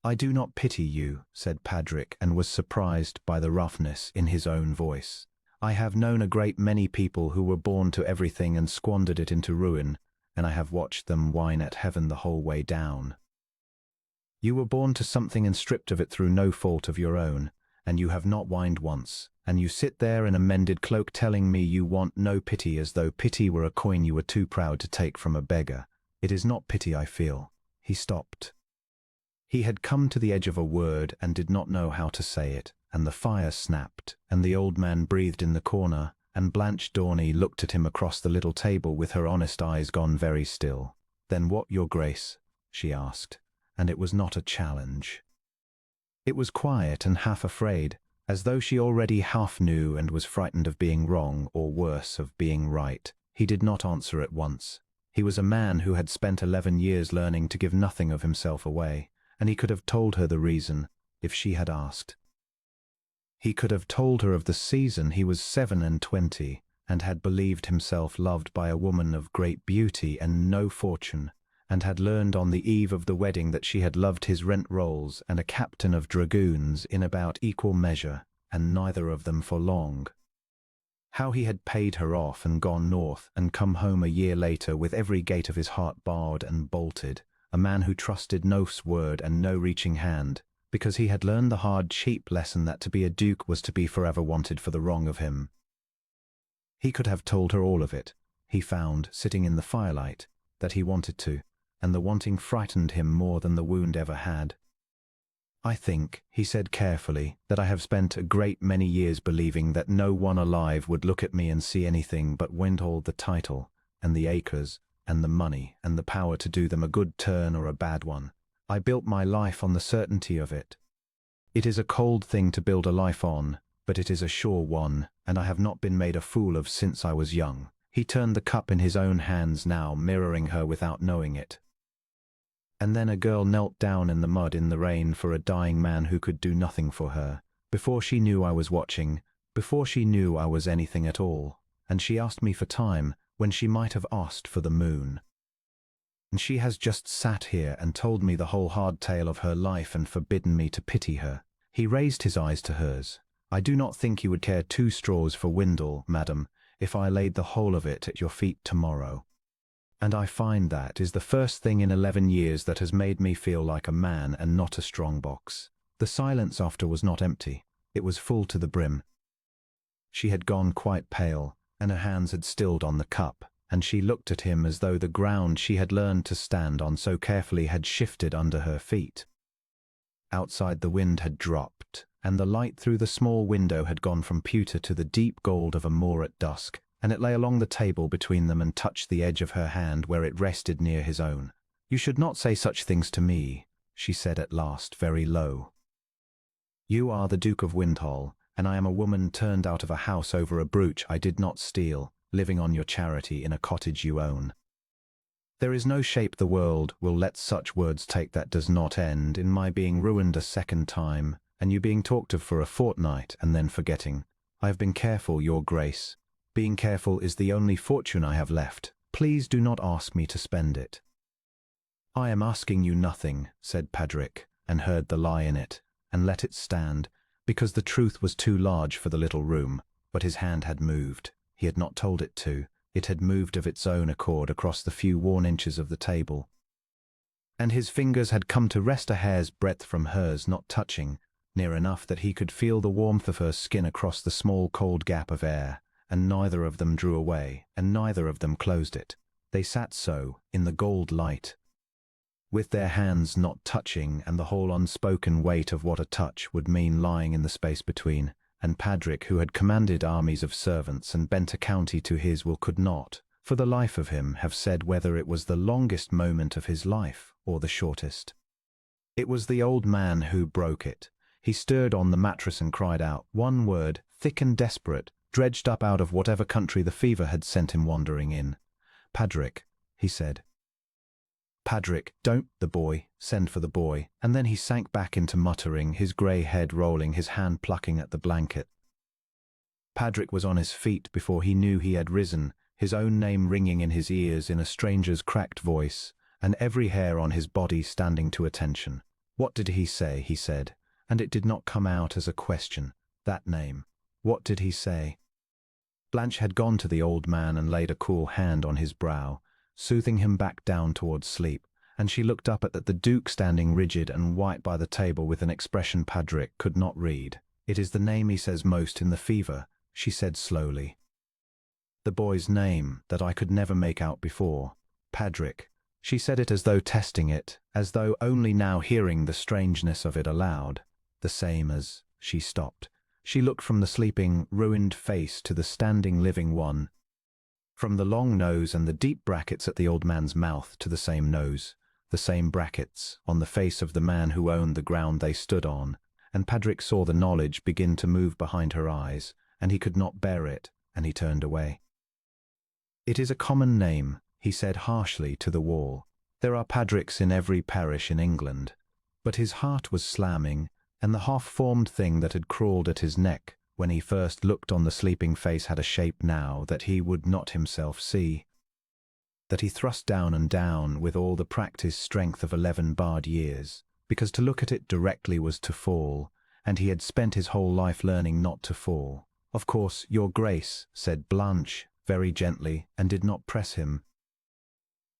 I do not pity you, said Padrick, and was surprised by the roughness in his own voice. I have known a great many people who were born to everything and squandered it into ruin, and I have watched them whine at heaven the whole way down. You were born to something and stripped of it through no fault of your own, and you have not whined once, and you sit there in a mended cloak telling me you want no pity, as though pity were a coin you were too proud to take from a beggar. It is not pity I feel. He stopped. He had come to the edge of a word and did not know how to say it, and the fire snapped, and the old man breathed in the corner, and Blanche Dorney looked at him across the little table with her honest eyes gone very still. Then what, your grace? She asked, and it was not a challenge. It was quiet and half afraid, as though she already half knew and was frightened of being wrong, or worse, of being right. He did not answer at once. He was a man who had spent 11 years learning to give nothing of himself away, and he could have told her the reason, if she had asked. He could have told her of the season he was 27, and had believed himself loved by a woman of great beauty and no fortune, and had learned on the eve of the wedding that she had loved his rent rolls and a captain of dragoons in about equal measure, and neither of them for long. How he had paid her off and gone north and come home a year later with every gate of his heart barred and bolted, a man who trusted no word and no reaching hand, because he had learned the hard, cheap lesson that to be a duke was to be forever wanted for the wrong of him. He could have told her all of it. He found, sitting in the firelight, that he wanted to, and the wanting frightened him more than the wound ever had. I think, he said carefully, that I have spent a great many years believing that no one alive would look at me and see anything but Windhall, the title, and the acres, and the money, and the power to do them a good turn or a bad one. I built my life on the certainty of it. It is a cold thing to build a life on, but it is a sure one, and I have not been made a fool of since I was young. He turned the cup in his own hands now, mirroring her without knowing it. And then a girl knelt down in the mud in the rain for a dying man who could do nothing for her, before she knew I was watching, before she knew I was anything at all, and she asked me for time when she might have asked for the moon. And she has just sat here and told me the whole hard tale of her life and forbidden me to pity her. He raised his eyes to hers. I do not think you would care 2 straws for Windhall, madam, if I laid the whole of it at your feet tomorrow. And I find that is the first thing in 11 years that has made me feel like a man and not a strong box. The silence after was not empty. It was full to the brim. She had gone quite pale, and her hands had stilled on the cup, and she looked at him as though the ground she had learned to stand on so carefully had shifted under her feet. Outside the wind had dropped, and the light through the small window had gone from pewter to the deep gold of a moor at dusk, and it lay along the table between them and touched the edge of her hand where it rested near his own. You should not say such things to me, she said at last, very low. You are the Duke of Windhall, and I am a woman turned out of a house over a brooch I did not steal, living on your charity in a cottage you own. There is no shape the world will let such words take that does not end in my being ruined a second time, and you being talked of for a fortnight and then forgetting. I have been careful, your grace. Being careful is the only fortune I have left. Please do not ask me to spend it. I am asking you nothing, said Padrick, and heard the lie in it, and let it stand, because the truth was too large for the little room, but his hand had moved. He had not told it to. It had moved of its own accord across the few worn inches of the table. And his fingers had come to rest a hair's breadth from hers, not touching, near enough that he could feel the warmth of her skin across the small cold gap of air, and neither of them drew away, and neither of them closed it. They sat so, in the gold light, with their hands not touching and the whole unspoken weight of what a touch would mean lying in the space between, and Padrick, who had commanded armies of servants and bent a county to his will, could not, for the life of him, have said whether it was the longest moment of his life or the shortest. It was the old man who broke it. He stirred on the mattress and cried out, one word, thick and desperate, dredged up out of whatever country the fever had sent him wandering in. Padrick, he said. Padrick, don't, the boy, send for the boy, and then he sank back into muttering, his grey head rolling, his hand plucking at the blanket. Padrick was on his feet before he knew he had risen, his own name ringing in his ears in a stranger's cracked voice, and every hair on his body standing to attention. What did he say, he said, and it did not come out as a question, that name. What did he say? Blanche had gone to the old man and laid a cool hand on his brow, soothing him back down towards sleep, and she looked up at the Duke standing rigid and white by the table with an expression Padrick could not read. It is the name he says most in the fever, she said slowly. The boy's name that I could never make out before. Padrick. She said it as though testing it, as though only now hearing the strangeness of it aloud. The same as... She stopped. She looked from the sleeping, ruined face to the standing living one, from the long nose and the deep brackets at the old man's mouth to the same nose, the same brackets on the face of the man who owned the ground they stood on, and Padrick saw the knowledge begin to move behind her eyes, and he could not bear it, and he turned away. It is a common name, he said harshly to the wall. There are Padricks in every parish in England. But his heart was slamming, and the half-formed thing that had crawled at his neck when he first looked on the sleeping face had a shape now that he would not himself see, that he thrust down and down with all the practised strength of 11 barred years, because to look at it directly was to fall, and he had spent his whole life learning not to fall. Of course, your grace, said Blanche, very gently, and did not press him,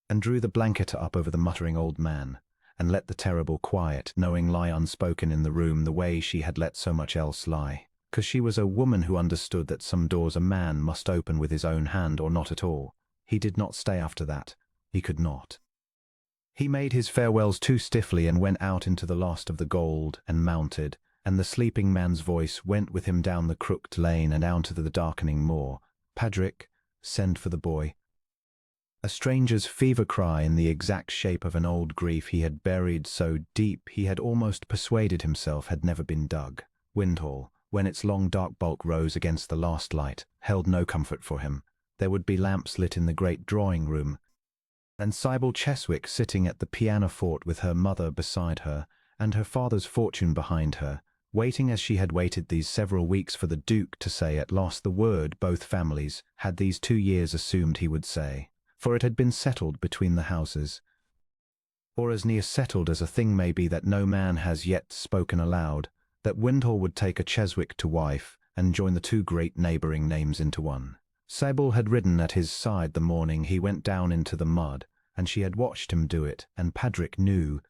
and drew the blanket up over the muttering old man, and let the terrible quiet, knowing lie unspoken in the room the way she had let so much else lie, 'cause she was a woman who understood that some doors a man must open with his own hand or not at all. He did not stay after that. He could not. He made his farewells too stiffly and went out into the last of the gold and mounted, and the sleeping man's voice went with him down the crooked lane and out to the darkening moor. Padrick, send for the boy. A stranger's fever cry in the exact shape of an old grief he had buried so deep he had almost persuaded himself had never been dug. Windhall, when its long dark bulk rose against the last light, held no comfort for him. There would be lamps lit in the great drawing-room, and Sybil Cheswick sitting at the pianoforte with her mother beside her, and her father's fortune behind her, waiting as she had waited these several weeks for the Duke to say at last the word both families had these 2 years assumed he would say. For it had been settled between the houses, or as near settled as a thing may be that no man has yet spoken aloud, that Windhall would take a Cheswick to wife and join the 2 great neighbouring names into one. Sybil had ridden at his side the morning he went down into the mud, and she had watched him do it, and Padrick knew,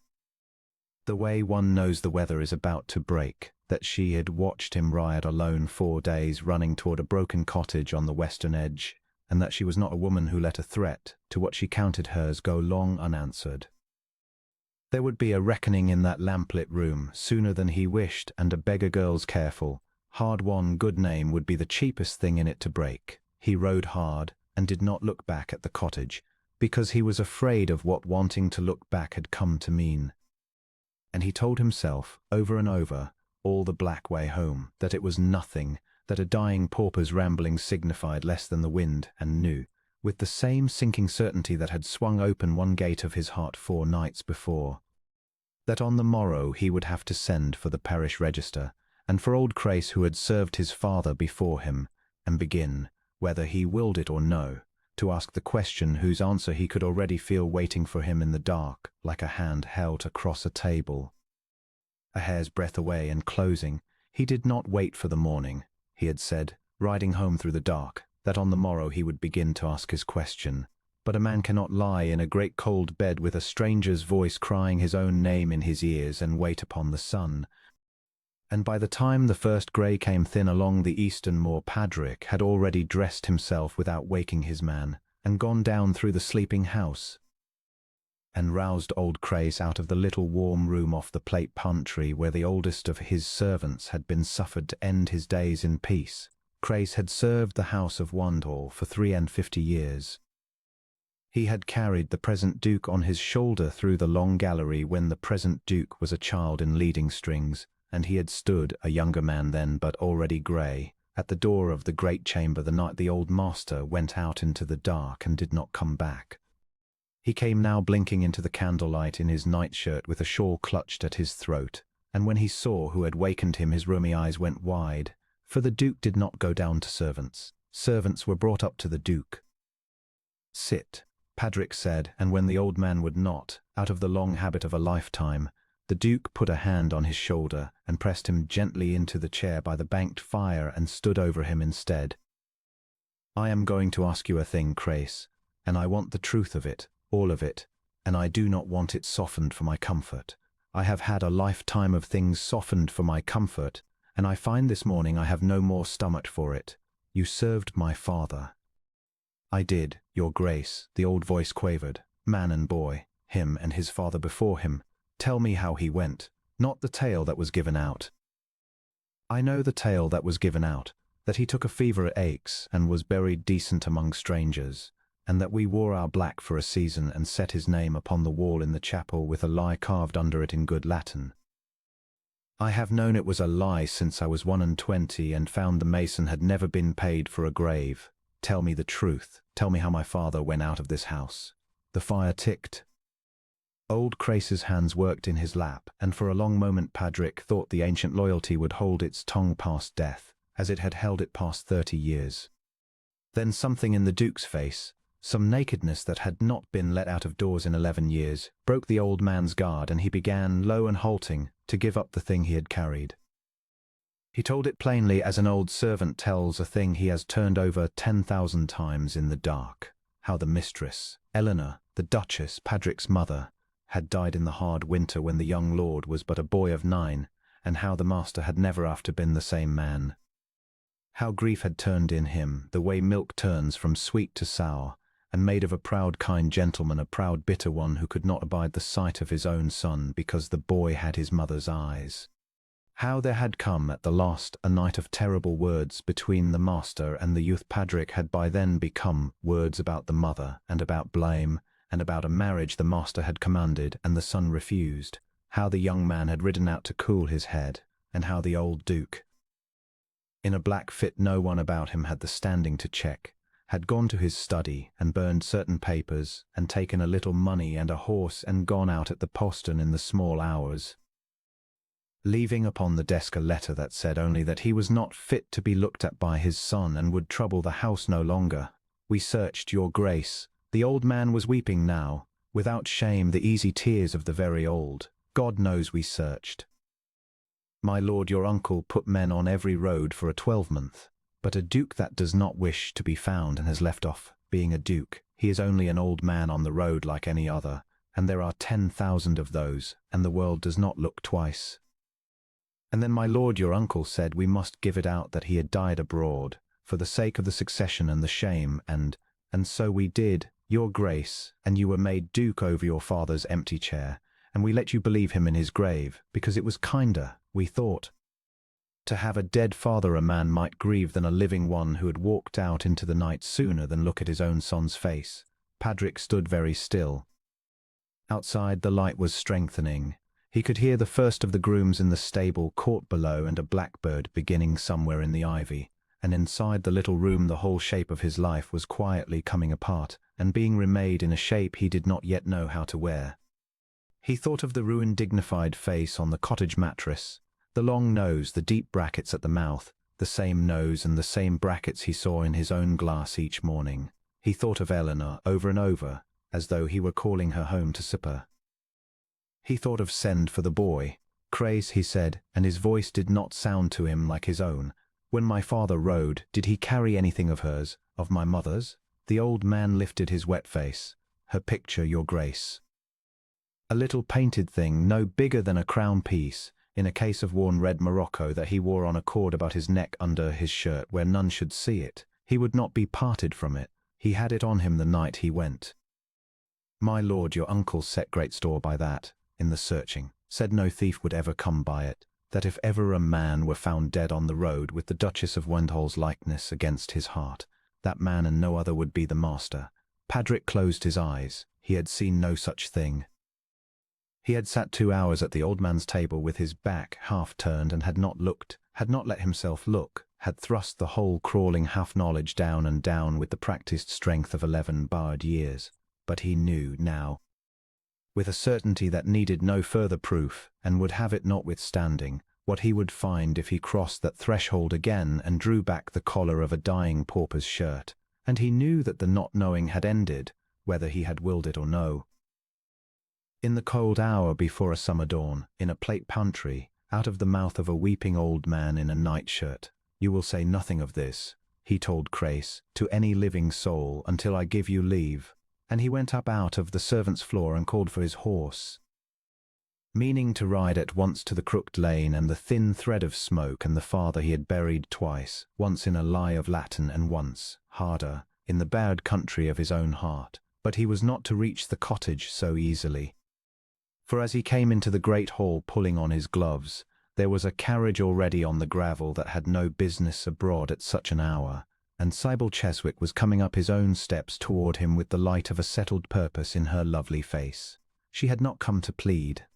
the way one knows the weather is about to break, that she had watched him ride alone 4 days running toward a broken cottage on the western edge, and that she was not a woman who let a threat to what she counted hers go long unanswered. There would be a reckoning in that lamplit room sooner than he wished, and a beggar girl's careful, hard-won good name would be the cheapest thing in it to break. He rode hard and did not look back at the cottage, because he was afraid of what wanting to look back had come to mean. And he told himself, over and over, all the black way home, that it was nothing, that a dying pauper's rambling signified less than the wind, and knew, with the same sinking certainty that had swung open one gate of his heart 4 nights before, that on the morrow he would have to send for the parish register, and for old Crace who had served his father before him, and begin, whether he willed it or no, to ask the question whose answer he could already feel waiting for him in the dark, like a hand held across a table, a hair's breadth away and closing. He did not wait for the morning. He had said, riding home through the dark, that on the morrow he would begin to ask his question. But a man cannot lie in a great cold bed with a stranger's voice crying his own name in his ears and wait upon the sun. And by the time the first grey came thin along the eastern moor, Padrick had already dressed himself without waking his man, and gone down through the sleeping house, and roused old Crace out of the little warm room off the plate pantry where the oldest of his servants had been suffered to end his days in peace. Crace had served the house of Wandhall for 53 years. He had carried the present Duke on his shoulder through the long gallery when the present Duke was a child in leading strings, and he had stood, a younger man then but already grey, at the door of the great chamber the night the old master went out into the dark and did not come back. He came now blinking into the candlelight in his nightshirt with a shawl clutched at his throat, and when he saw who had wakened him his rheumy eyes went wide, for the Duke did not go down to servants. Servants were brought up to the Duke. "Sit," Padrick said, and when the old man would not, out of the long habit of a lifetime, the Duke put a hand on his shoulder and pressed him gently into the chair by the banked fire and stood over him instead. "I am going to ask you a thing, Crace, and I want the truth of it, all of it, and I do not want it softened for my comfort. I have had a lifetime of things softened for my comfort, and I find this morning I have no more stomach for it. You served my father." "I did, your grace," the old voice quavered, "man and boy, him and his father before him. Tell me how he went, not the tale that was given out." "I know the tale that was given out, that he took a fever at Aix and was buried decent among strangers, and that we wore our black for a season and set his name upon the wall in the chapel with a lie carved under it in good Latin. I have known it was a lie since I was 21 and found the mason had never been paid for a grave. Tell me the truth. Tell me how my father went out of this house." The fire ticked. Old Crace's hands worked in his lap, and for a long moment Padrick thought the ancient loyalty would hold its tongue past death, as it had held it past 30 years. Then something in the Duke's face, some nakedness that had not been let out of doors in 11 years, broke the old man's guard, and he began, low and halting, to give up the thing he had carried. He told it plainly as an old servant tells a thing he has turned over 10,000 times in the dark, how the mistress, Eleanor, the Duchess, Padrick's mother, had died in the hard winter when the young lord was but a boy of 9, and how the master had never after been the same man. How grief had turned in him, the way milk turns from sweet to sour, and made of a proud kind gentleman a proud bitter one who could not abide the sight of his own son because the boy had his mother's eyes. How there had come at the last a night of terrible words between the master and the youth. Padrick had by then become words about the mother and about blame and about a marriage the master had commanded and the son refused. How the young man had ridden out to cool his head, and how the old Duke, in a black fit no one about him had the standing to check, had gone to his study and burned certain papers and taken a little money and a horse and gone out at the postern in the small hours, leaving upon the desk a letter that said only that he was not fit to be looked at by his son and would trouble the house no longer. "We searched, your grace." The old man was weeping now, without shame, the easy tears of the very old. "God knows we searched. My lord your uncle put men on every road for a 12-month, but a duke that does not wish to be found and has left off being a duke, he is only an old man on the road like any other, and there are 10,000 of those, and the world does not look twice. And then my lord your uncle said we must give it out that he had died abroad, for the sake of the succession and the shame, and so we did, your grace, and you were made duke over your father's empty chair, and we let you believe him in his grave, because it was kinder, we thought, to have a dead father a man might grieve than a living one who had walked out into the night sooner than look at his own son's face." Padrick stood very still. Outside the light was strengthening. He could hear the first of the grooms in the stable court below and a blackbird beginning somewhere in the ivy, and inside the little room the whole shape of his life was quietly coming apart and being remade in a shape he did not yet know how to wear. He thought of the ruined dignified face on the cottage mattress, the long nose, the deep brackets at the mouth, the same nose and the same brackets he saw in his own glass each morning. He thought of Eleanor over and over, as though he were calling her home to supper. He thought of send for the boy. "Crace," he said, and his voice did not sound to him like his own. "When my father rode, did he carry anything of hers, of my mother's?" The old man lifted his wet face. "Her picture, your grace. A little painted thing, no bigger than a crown piece, in a case of worn red morocco that he wore on a cord about his neck under his shirt where none should see it. He would not be parted from it. He had it on him the night he went. My lord, your uncle set great store by that, in the searching, said no thief would ever come by it, that if ever a man were found dead on the road with the Duchess of Wendell's likeness against his heart, that man and no other would be the master. Padrick closed his eyes. He had seen no such thing. He had sat 2 hours at the old man's table with his back half turned and had not looked, had not let himself look, had thrust the whole crawling half-knowledge down and down with the practiced strength of 11 barred years. But he knew now, with a certainty that needed no further proof, and would have it notwithstanding, what he would find if he crossed that threshold again and drew back the collar of a dying pauper's shirt. And he knew that the not knowing had ended, whether he had willed it or no. In the cold hour before a summer dawn, in a plate pantry, out of the mouth of a weeping old man in a nightshirt, you will say nothing of this, he told Crace, to any living soul until I give you leave. And he went up out of the servants' floor and called for his horse, meaning to ride at once to the crooked lane and the thin thread of smoke and the father he had buried twice, once in a lie of Latin and once, harder, in the bared country of his own heart. But he was not to reach the cottage so easily. For as he came into the great hall pulling on his gloves, there was a carriage already on the gravel that had no business abroad at such an hour, and Sybil Cheswick was coming up his own steps toward him with the light of a settled purpose in her lovely face. She had not come to plead.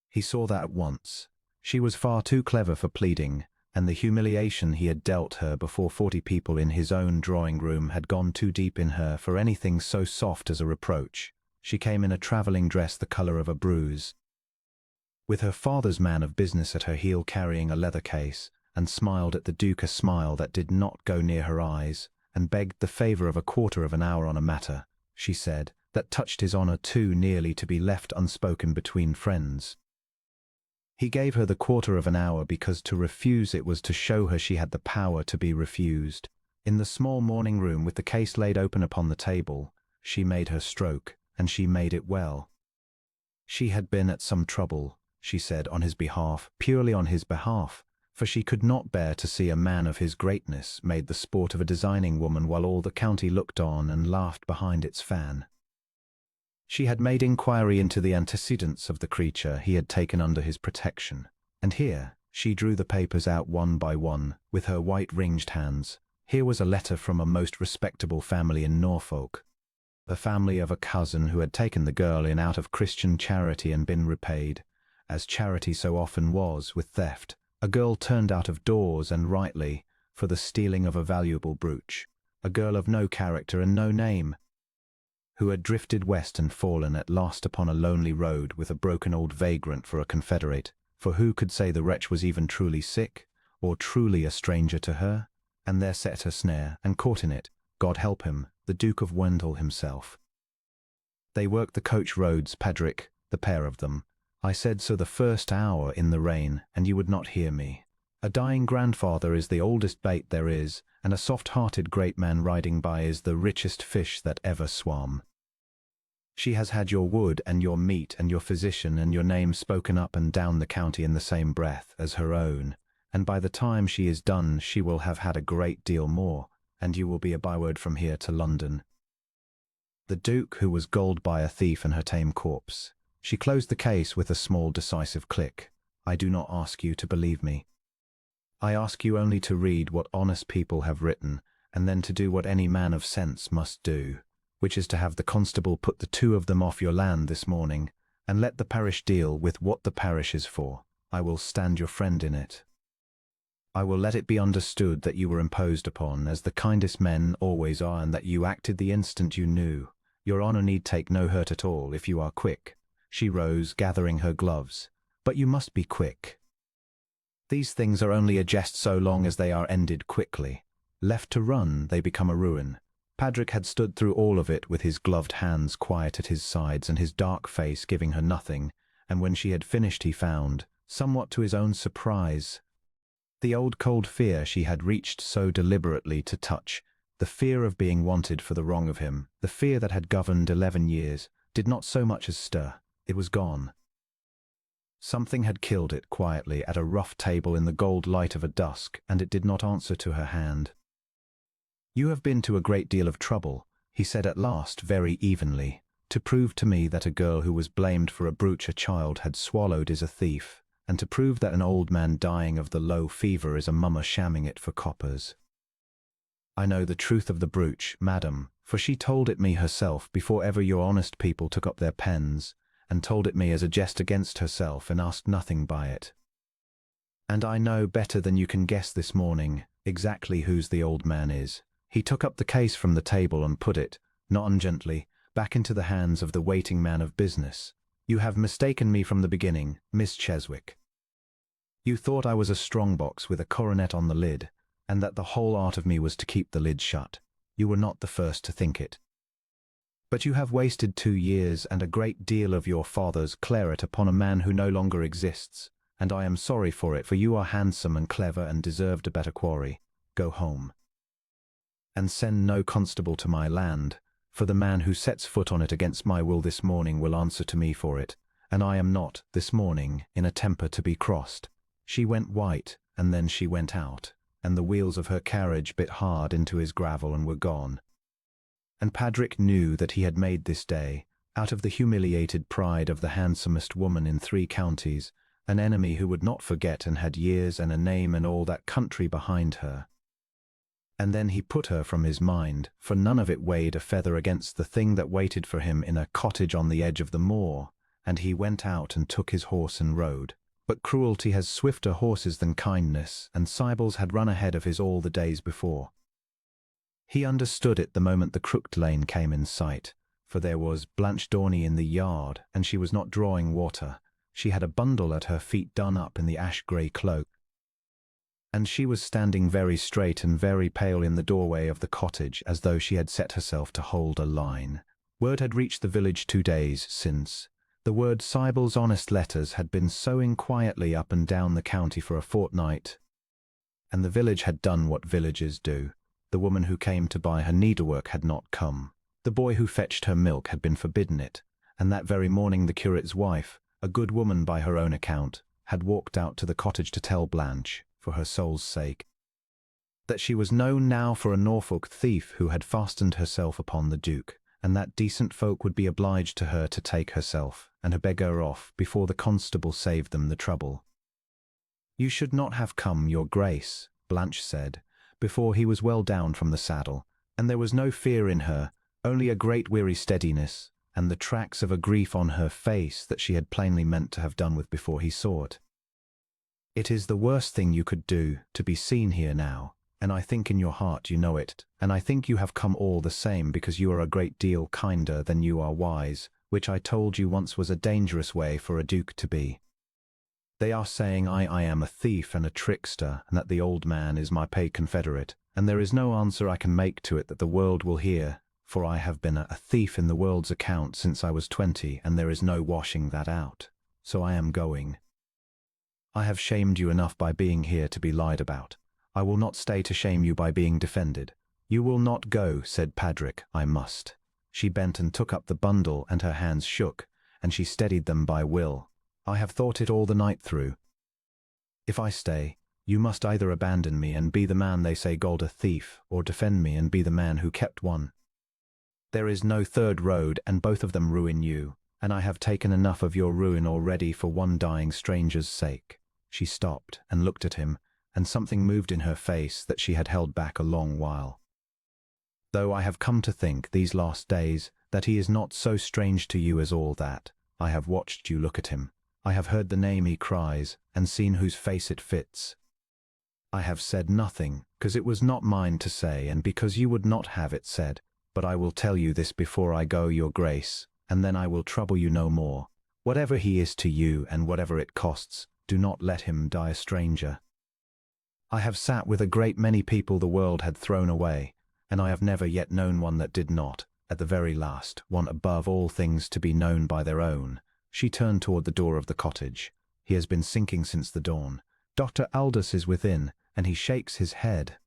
He saw that at once. She was far too clever for pleading, and the humiliation he had dealt her before 40 people in his own drawing-room had gone too deep in her for anything so soft as a reproach. She came in a travelling dress the colour of a bruise, with her father's man of business at her heel carrying a leather case, and smiled at the Duke a smile that did not go near her eyes, and begged the favour of a quarter of an hour on a matter, she said, that touched his honour too nearly to be left unspoken between friends. He gave her the quarter of an hour because to refuse it was to show her she had the power to be refused. In the small morning room with the case laid open upon the table, she made her stroke, and she made it well. She had been at some trouble, she said, on his behalf, purely on his behalf, for she could not bear to see a man of his greatness made the sport of a designing woman while all the county looked on and laughed behind its fan. She had made inquiry into the antecedents of the creature he had taken under his protection, and here she drew the papers out one by one with her white-ringed hands. Here was a letter from a most respectable family in Norfolk, the family of a cousin who had taken the girl in out of Christian charity and been repaid, as charity so often was, with theft. A girl turned out of doors, and rightly, for the stealing of a valuable brooch. A girl of no character and no name, who had drifted west and fallen at last upon a lonely road with a broken old vagrant for a confederate. For who could say the wretch was even truly sick, or truly a stranger to her? And there set her snare, and caught in it, God help him, the Duke of Wendell himself. They worked the coach roads, Padrick, the pair of them. I said so the first hour in the rain, and you would not hear me. A dying grandfather is the oldest bait there is, and a soft-hearted great man riding by is the richest fish that ever swam. She has had your wood and your meat and your physician and your name spoken up and down the county in the same breath as her own, and by the time she is done she will have had a great deal more, and you will be a byword from here to London. The Duke, who was gulled by a thief and her tame corpse. She closed the case with a small decisive click. I do not ask you to believe me. I ask you only to read what honest people have written, and then to do what any man of sense must do, which is to have the constable put the 2 of them off your land this morning, and let the parish deal with what the parish is for. I will stand your friend in it. I will let it be understood that you were imposed upon, as the kindest men always are, and that you acted the instant you knew. Your honour need take no hurt at all, if you are quick. She rose, gathering her gloves. But you must be quick. These things are only a jest so long as they are ended quickly. Left to run, they become a ruin. Padrick had stood through all of it with his gloved hands quiet at his sides and his dark face giving her nothing, and when she had finished he found, somewhat to his own surprise, the old cold fear she had reached so deliberately to touch, the fear of being wanted for the wrong of him, the fear that had governed 11 years, did not so much as stir. It was gone. Something had killed it quietly at a rough table in the gold light of a dusk, and it did not answer to her hand. You have been to a great deal of trouble, he said at last very evenly, to prove to me that a girl who was blamed for a brooch a child had swallowed is a thief, and to prove that an old man dying of the low fever is a mummer shamming it for coppers. I know the truth of the brooch, madam, for she told it me herself before ever your honest people took up their pens, and told it me as a jest against herself and asked nothing by it. And I know better than you can guess this morning exactly whose the old man is. He took up the case from the table and put it, not ungently, back into the hands of the waiting man of business. You have mistaken me from the beginning, Miss Cheswick. You thought I was a strong-box with a coronet on the lid, and that the whole art of me was to keep the lid shut. You were not the first to think it. But you have wasted 2 years and a great deal of your father's claret upon a man who no longer exists, and I am sorry for it, for you are handsome and clever and deserved a better quarry. Go home. And send no constable to my land, for the man who sets foot on it against my will this morning will answer to me for it, and I am not, this morning, in a temper to be crossed. She went white, and then she went out, and the wheels of her carriage bit hard into his gravel and were gone. And Padrick knew that he had made this day, out of the humiliated pride of the handsomest woman in 3 counties, an enemy who would not forget and had years and a name and all that country behind her. And then he put her from his mind, for none of it weighed a feather against the thing that waited for him in a cottage on the edge of the moor, and he went out and took his horse and rode. But cruelty has swifter horses than kindness, and Sybil's had run ahead of his all the days before. He understood it the moment the crooked lane came in sight, for there was Blanche Dorney in the yard, and she was not drawing water. She had a bundle at her feet done up in the ash-grey cloak, and she was standing very straight and very pale in the doorway of the cottage, as though she had set herself to hold a line. Word had reached the village 2 days since. The word Sybil's honest letters had been sowing quietly up and down the county for a fortnight, and the village had done what villages do. The woman who came to buy her needlework had not come. The boy who fetched her milk had been forbidden it, and that very morning the curate's wife, a good woman by her own account, had walked out to the cottage to tell Blanche, for her soul's sake, that she was known now for a Norfolk thief who had fastened herself upon the Duke, and that decent folk would be obliged to her to take herself, and beg her off before the constable saved them the trouble. You should not have come, your grace, Blanche said, before he was well down from the saddle, and there was no fear in her, only a great weary steadiness, and the tracks of a grief on her face that she had plainly meant to have done with before he saw it. It is the worst thing you could do, to be seen here now, and I think in your heart you know it, and I think you have come all the same because you are a great deal kinder than you are wise, which I told you once was a dangerous way for a duke to be. They are saying I am a thief and a trickster, and that the old man is my paid confederate, and there is no answer I can make to it that the world will hear, for I have been a thief in the world's account since I was 20, and there is no washing that out. So I am going. I have shamed you enough by being here to be lied about. I will not stay to shame you by being defended. You will not go, said Padrick. I must. She bent and took up the bundle, and her hands shook, and she steadied them by will. I have thought it all the night through. If I stay, you must either abandon me and be the man they say called a thief, or defend me and be the man who kept one. There is no third road, and both of them ruin you, and I have taken enough of your ruin already for one dying stranger's sake. She stopped and looked at him, and something moved in her face that she had held back a long while. Though I have come to think, these last days, that he is not so strange to you as all that. I have watched you look at him. I have heard the name he cries, and seen whose face it fits. I have said nothing, because it was not mine to say, and because you would not have it said. But I will tell you this before I go, your grace, and then I will trouble you no more. Whatever he is to you, and whatever it costs, do not let him die a stranger. I have sat with a great many people the world had thrown away, and I have never yet known one that did not, at the very last, want above all things to be known by their own. She turned toward the door of the cottage. He has been sinking since the dawn. Dr. Aldous is within, and he shakes his head.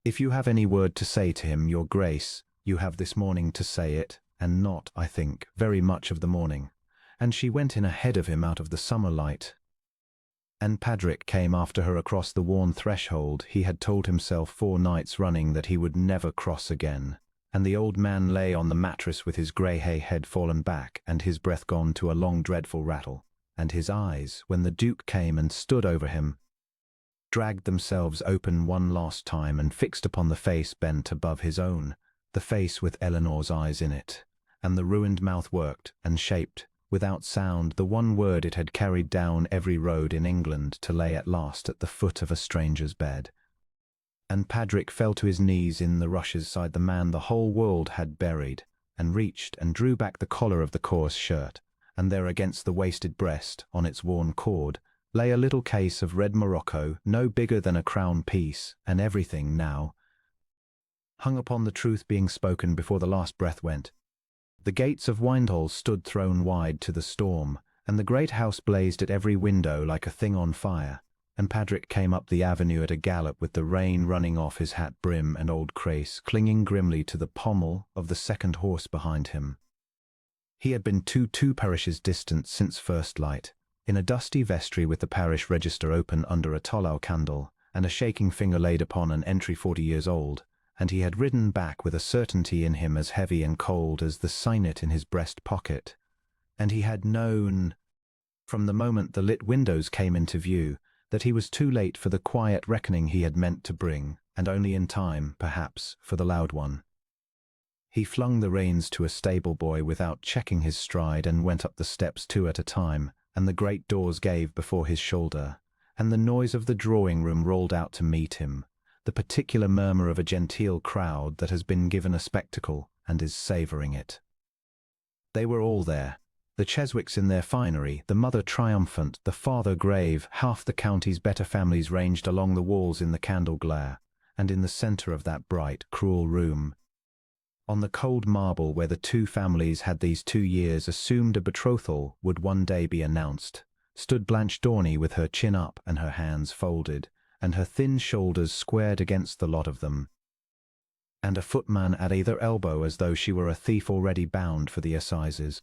If you have any word to say to him, your grace, you have this morning to say it, and not, I think, very much of the morning. And she went in ahead of him out of the summer light. And Padrick came after her across the worn threshold he had told himself 4 nights running that he would never cross again. And the old man lay on the mattress with his grey head fallen back and his breath gone to a long dreadful rattle, and his eyes, when the Duke came and stood over him, dragged themselves open one last time and fixed upon the face bent above his own, the face with Eleanor's eyes in it, and the ruined mouth worked and shaped, without sound, the one word it had carried down every road in England to lay at last at the foot of a stranger's bed. And Padrick fell to his knees in the rushes side the man the whole world had buried, and reached and drew back the collar of the coarse shirt, and there against the wasted breast, on its worn cord, lay a little case of red morocco, no bigger than a crown piece, and everything now hung upon the truth being spoken before the last breath went. The gates of Windhall stood thrown wide to the storm, and the great house blazed at every window like a thing on fire, and Padrick came up the avenue at a gallop with the rain running off his hat brim and old crace clinging grimly to the pommel of the second horse behind him. He had been two parishes distant since first light, in a dusty vestry with the parish register open under a tallow candle, and a shaking finger laid upon an entry 40 years old, and he had ridden back with a certainty in him as heavy and cold as the signet in his breast pocket. And he had known, from the moment the lit windows came into view, that he was too late for the quiet reckoning he had meant to bring, and only in time, perhaps, for the loud one. He flung the reins to a stable boy without checking his stride and went up the steps 2 at a time, and the great doors gave before his shoulder, and the noise of the drawing-room rolled out to meet him, the particular murmur of a genteel crowd that has been given a spectacle and is savouring it. They were all there, the Cheswicks in their finery, the mother triumphant, the father grave, half the county's better families ranged along the walls in the candle glare, and in the centre of that bright, cruel room, on the cold marble where the 2 families had these 2 years assumed a betrothal would one day be announced, stood Blanche Dorney with her chin up and her hands folded, and her thin shoulders squared against the lot of them, and a footman at either elbow as though she were a thief already bound for the assizes.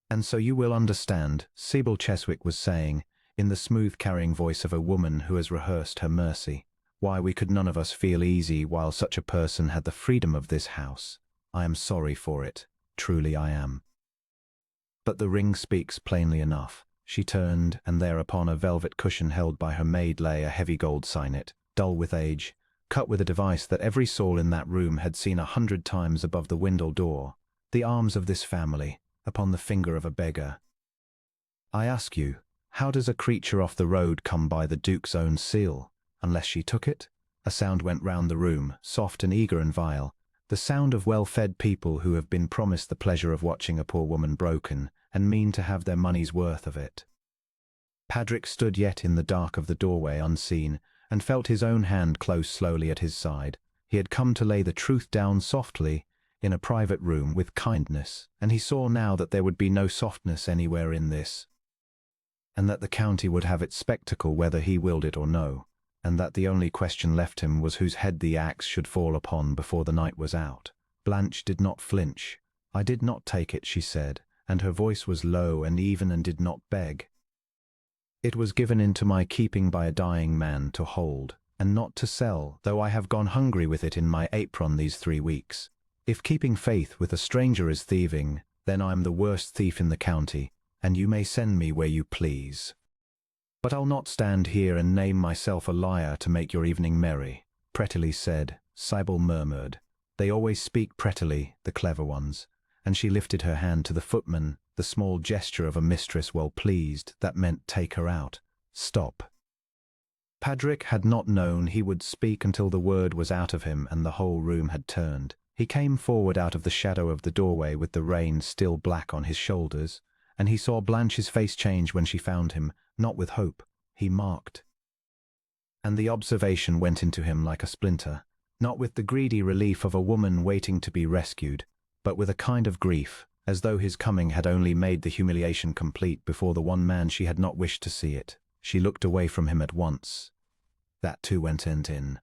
And so you will understand, Sybil Cheswick was saying, in the smooth-carrying voice of a woman who has rehearsed her mercy, why we could none of us feel easy while such a person had the freedom of this house. I am sorry for it, truly I am. But the ring speaks plainly enough. She turned, and there upon a velvet cushion held by her maid lay a heavy gold signet, dull with age, cut with a device that every soul in that room had seen 100 times above the window door, the arms of this family, upon the finger of a beggar. I ask you, how does a creature off the road come by the Duke's own seal, unless she took it? A sound went round the room, soft and eager and vile, the sound of well-fed people who have been promised the pleasure of watching a poor woman broken, and mean to have their money's worth of it. Padrick stood yet in the dark of the doorway unseen, and felt his own hand close slowly at his side. He had come to lay the truth down softly, in a private room, with kindness, and he saw now that there would be no softness anywhere in this, and that the county would have its spectacle whether he willed it or no, and that the only question left him was whose head the axe should fall upon before the night was out. Blanche did not flinch. I did not take it, she said, and her voice was low and even and did not beg. It was given into my keeping by a dying man to hold, and not to sell, though I have gone hungry with it in my apron these 3 weeks. If keeping faith with a stranger is thieving, then I'm the worst thief in the county, and you may send me where you please. But I'll not stand here and name myself a liar to make your evening merry, prettily said. Sybil murmured. They always speak prettily, the clever ones. And she lifted her hand to the footman, the small gesture of a mistress well pleased, that meant take her out. Stop. Padrick had not known he would speak until the word was out of him and the whole room had turned. He came forward out of the shadow of the doorway with the rain still black on his shoulders, and he saw Blanche's face change when she found him, not with hope, he marked. And the observation went into him like a splinter, not with the greedy relief of a woman waiting to be rescued, but with a kind of grief, as though his coming had only made the humiliation complete before the one man she had not wished to see it. She looked away from him at once. That too went in.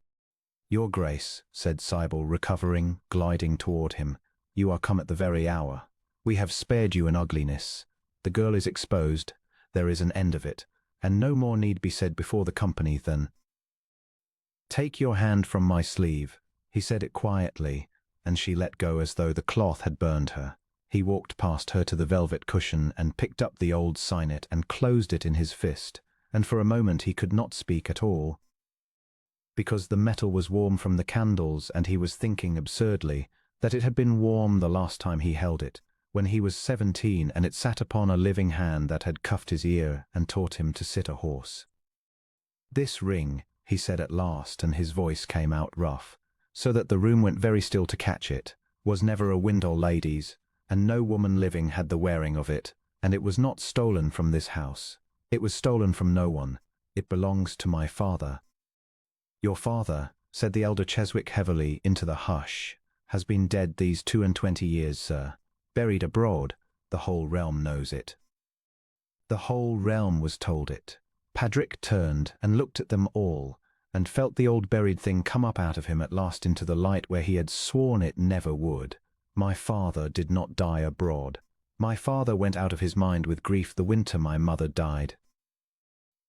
Your Grace, said Sybil, recovering, gliding toward him, you are come at the very hour. We have spared you an ugliness. The girl is exposed. There is an end of it. and no more need be said before the company than, "Take your hand from my sleeve." He said it quietly, and she let go as though the cloth had burned her. He walked past her to the velvet cushion and picked up the old signet and closed it in his fist, and for a moment he could not speak at all, because the metal was warm from the candles, and he was thinking absurdly that it had been warm the last time he held it, when he was 17, and it sat upon a living hand that had cuffed his ear and taught him to sit a horse. "This ring," he said at last, and his voice came out rough, so that the room went very still to catch it, "was never a Windle lady's, and no woman living had the wearing of it, and it was not stolen from this house. It was stolen from no one. It belongs to my father." "Your father," said the elder Cheswick heavily into the hush, "has been dead these 22 years, sir. Buried abroad. The whole realm knows it." The whole realm was told it. Padrick turned and looked at them all, and felt the old buried thing come up out of him at last into the light where he had sworn it never would. "My father did not die abroad. My father went out of his mind with grief the winter my mother died,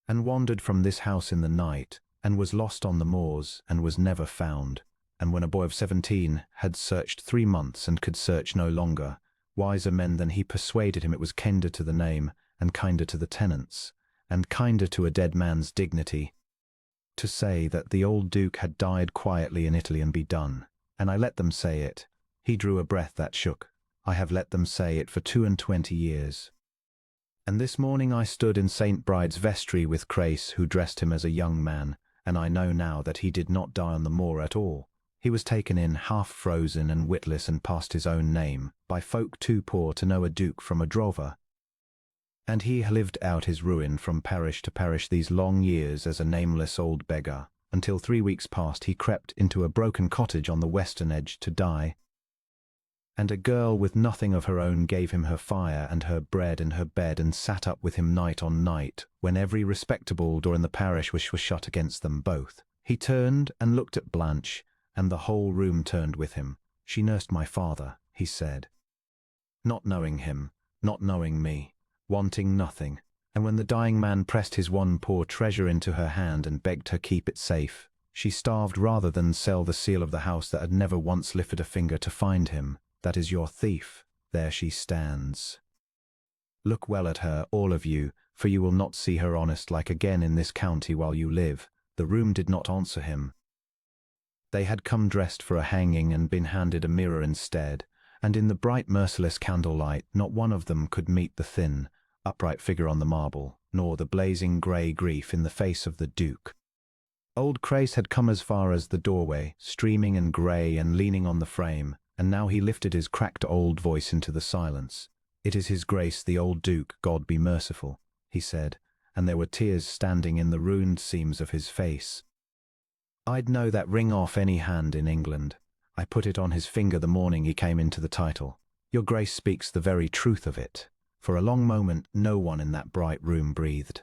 and wandered from this house in the night, and was lost on the moors, and was never found, and when a boy of 17 had searched 3 months and could search no longer, wiser men than he persuaded him it was kinder to the name, and kinder to the tenants, and kinder to a dead man's dignity, to say that the old Duke had died quietly in Italy and be done. And I let them say it." He drew a breath that shook. "I have let them say it for 22 years. And this morning I stood in St. Bride's vestry with Crace, who dressed him as a young man, and I know now that he did not die on the moor at all. He was taken in half frozen and witless and past his own name, by folk too poor to know a duke from a drover. And he lived out his ruin from parish to parish these long years as a nameless old beggar, until 3 weeks past he crept into a broken cottage on the western edge to die. And a girl with nothing of her own gave him her fire and her bread and her bed, and sat up with him night on night, when every respectable door in the parish was shut against them both. He turned and looked at Blanche, and the whole room turned with him. She nursed my father," he said, "not knowing him, not knowing me, wanting nothing, and when the dying man pressed his one poor treasure into her hand and begged her keep it safe, she starved rather than sell the seal of the house that had never once lifted a finger to find him. That is your thief. There she stands. Look well at her, all of you, for you will not see her honest like again in this county while you live." The room did not answer him. They had come dressed for a hanging and been handed a mirror instead, and in the bright merciless candlelight not one of them could meet the thin, upright figure on the marble, nor the blazing grey grief in the face of the Duke. Old Crace had come as far as the doorway, streaming and grey and leaning on the frame, and now he lifted his cracked old voice into the silence. "It is his Grace the old Duke, God be merciful," he said, and there were tears standing in the ruined seams of his face. "I'd know that ring off any hand in England. I put it on his finger the morning he came into the title. Your Grace speaks the very truth of it." For a long moment no one in that bright room breathed.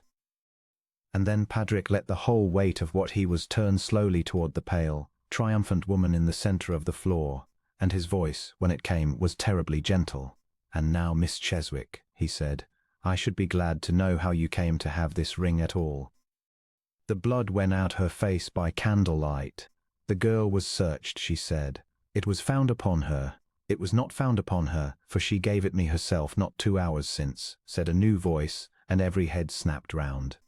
And then Padrick let the whole weight of what he was turn slowly toward the pale, triumphant woman in the centre of the floor, and his voice, when it came, was terribly gentle. "And now, Miss Cheswick," he said, "I should be glad to know how you came to have this ring at all." The blood went out her face by candlelight. "The girl was searched," she said. "It was found upon her." "It was not found upon her, for she gave it me herself not 2 hours since," said a new voice, and every head snapped round.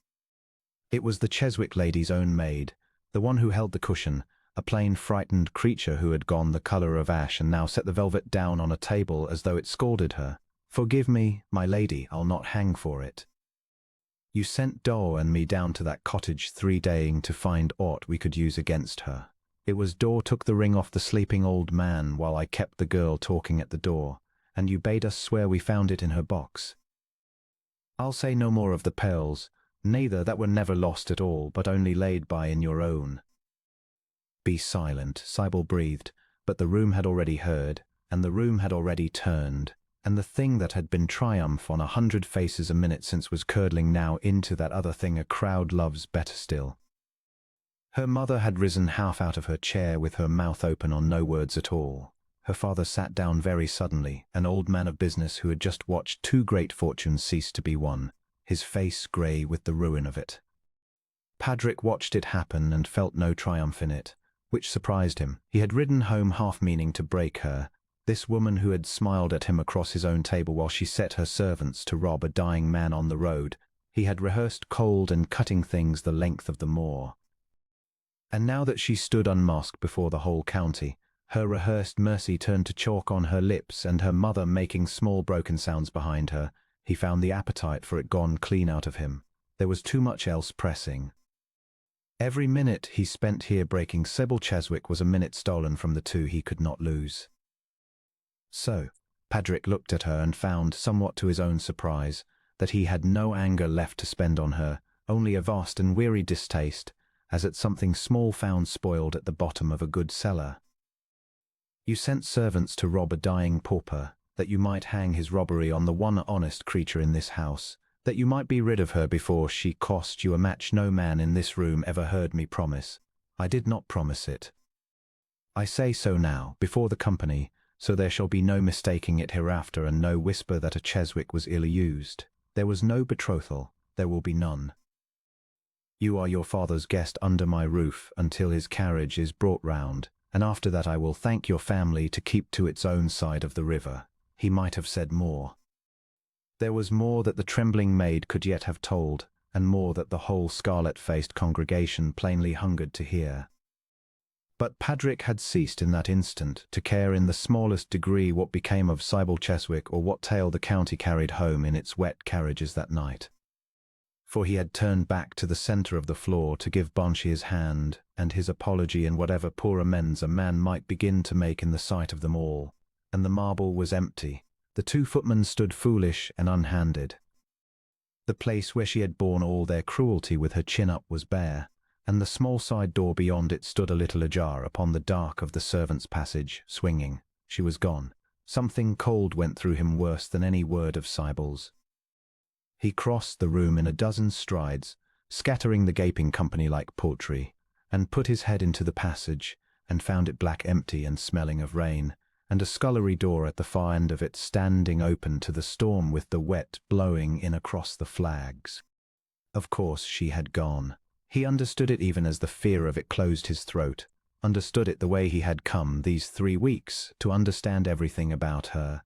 It was the Cheswick lady's own maid, the one who held the cushion, a plain frightened creature who had gone the colour of ash and now set the velvet down on a table as though it scalded her. "Forgive me, my lady, I'll not hang for it. You sent Daw and me down to that cottage 3 daying to find aught we could use against her. It was Daw took the ring off the sleeping old man while I kept the girl talking at the door, and you bade us swear we found it in her box. I'll say no more of the pearls, neither that were never lost at all, but only laid by in your own." "Be silent," Sybil breathed, but the room had already heard, and the room had already turned, and the thing that had been triumph on 100 faces a minute since was curdling now into that other thing a crowd loves better still. Her mother had risen half out of her chair with her mouth open on no words at all. Her father sat down very suddenly, an old man of business who had just watched 2 great fortunes cease to be won. his face grey with the ruin of it. Patrick watched it happen and felt no triumph in it, which surprised him. He had ridden home half meaning to break her, this woman who had smiled at him across his own table while she set her servants to rob a dying man on the road. He had rehearsed cold and cutting things the length of the moor. And now that she stood unmasked before the whole county, her rehearsed mercy turned to chalk on her lips and her mother making small broken sounds behind her, he found the appetite for it gone clean out of him. There was too much else pressing. Every minute he spent here breaking Sybil Cheswick was a minute stolen from the two he could not lose. So, Patrick looked at her and found, somewhat to his own surprise, that he had no anger left to spend on her, only a vast and weary distaste, as at something small found spoiled at the bottom of a good cellar. You sent servants to rob a dying pauper, that you might hang his robbery on the one honest creature in this house, that you might be rid of her before she cost you a match no man in this room ever heard me promise. I did not promise it. I say so now, before the company, so there shall be no mistaking it hereafter and no whisper that a Cheswick was ill-used. There was no betrothal, there will be none. You are your father's guest under my roof until his carriage is brought round, and after that I will thank your family to keep to its own side of the river. He might have said more. There was more that the trembling maid could yet have told, and more that the whole scarlet-faced congregation plainly hungered to hear. But Patrick had ceased in that instant to care in the smallest degree what became of Sybil Cheswick or what tale the county carried home in its wet carriages that night. For he had turned back to the centre of the floor to give Banshee his hand and his apology and whatever poor amends a man might begin to make in the sight of them all, and the marble was empty. The two footmen stood foolish and unhanded. The place where she had borne all their cruelty with her chin up was bare, and the small side door beyond it stood a little ajar upon the dark of the servants' passage, swinging. She was gone. Something cold went through him worse than any word of Sybil's. He crossed the room in a dozen strides, scattering the gaping company like poultry, and put his head into the passage, and found it black empty and smelling of rain, and a scullery door at the far end of it standing open to the storm with the wet blowing in across the flags. Of course she had gone. He understood it even as the fear of it closed his throat, understood it the way he had come these 3 weeks to understand everything about her.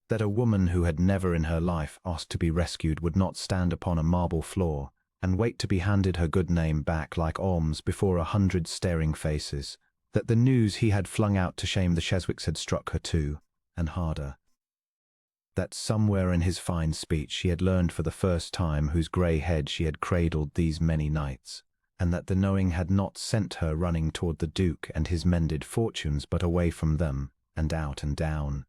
That a woman who had never in her life asked to be rescued would not stand upon a marble floor and wait to be handed her good name back like alms before 100 staring faces, that the news he had flung out to shame the Cheswicks had struck her too, and harder. That somewhere in his fine speech she had learned for the first time whose grey head she had cradled these many nights, and that the knowing had not sent her running toward the Duke and his mended fortunes but away from them, and out and down.